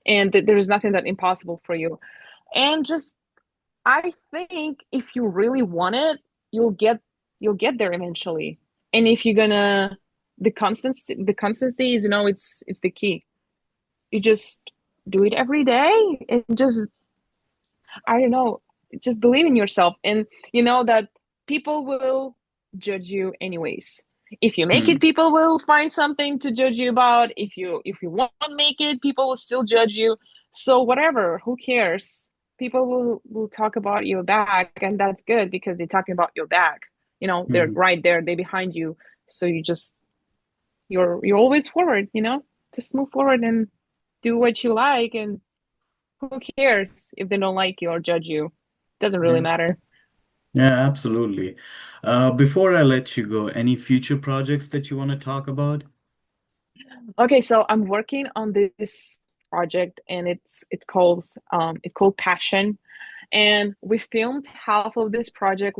and that there is nothing that impossible for you. And just, I think if you really want it, you'll get you'll get there eventually. And if you're gonna the constancy is, it's the key. You just do it every day, and just, I don't know, just believe in yourself, and you know that people will judge you anyways. If you make it, Mhm. people will find something to judge you about. If you won't make it, people will still judge you. So whatever, who cares? People will talk about your back, and that's good, because they're talking about your back. They're Mhm. right there, they behind you. So you're always forward. Just move forward and do what you like, and who cares if they don't like you or judge you? Doesn't really Yeah. matter. Yeah, absolutely. Before I let you go, any future projects that you want to talk about? Okay, so I'm working on this project, and it's called Passion, and we filmed half of this project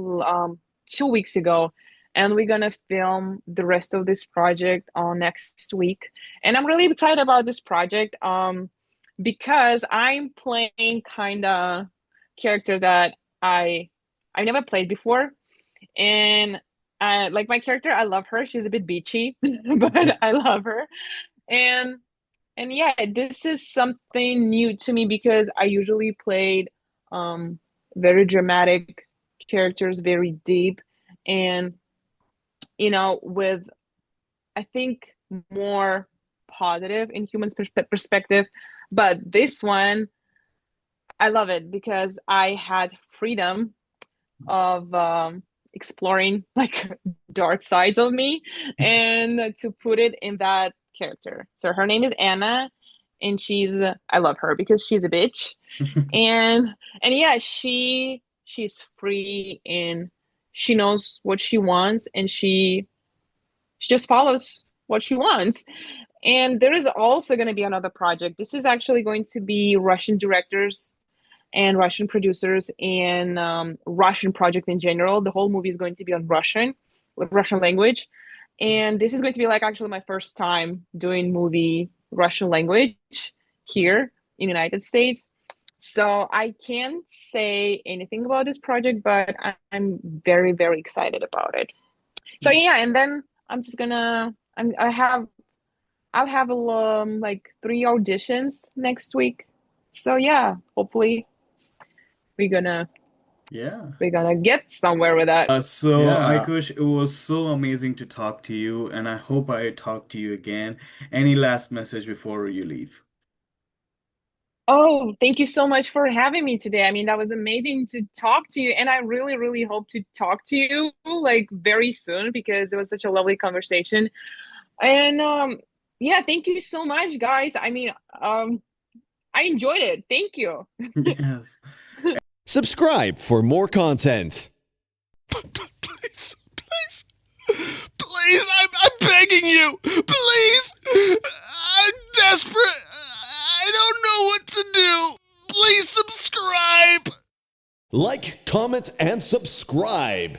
2 weeks ago, and we're gonna film the rest of this project next week. And I'm really excited about this project because I'm playing kind of character that I never played before. And like my character, I love her. She's a bit beachy, but I love her. And and yeah, this is something new to me, because I usually played um very dramatic characters, very deep, and with, I think, more positive in humans perspective. But this one, I love it because I had freedom of exploring like dark sides of me, and to put it in that character. So her name is Anna, and I love her because she's a bitch, and yeah, she's free, and she knows what she wants, and she just follows what she wants. And there is also going to be another project. This is actually going to be Russian directors and Russian producers, and Russian project in general. The whole movie is going to be on Russian, with Russian language. And this is going to be like actually my first time doing movie Russian language here in the United States. So I can't say anything about this project, but I'm very, very excited about it. So yeah, and then I'm just gonna I'll have like 3 auditions next week. So yeah, hopefully we're gonna Yeah. we're gonna get somewhere with that. So Aikush, it was so amazing to talk to you, and I hope I talk to you again. Any last message before you leave? Oh, thank you so much for having me today. I mean, that was amazing to talk to you, and I really, really hope to talk to you like very soon because it was such a lovely conversation. And yeah, thank you so much, guys. I mean, I enjoyed it. Thank you. Yes. Subscribe for more content. Please, please, please, I'm begging you. Please, I'm desperate. I don't know what to do. Please subscribe. Like, comment, and subscribe.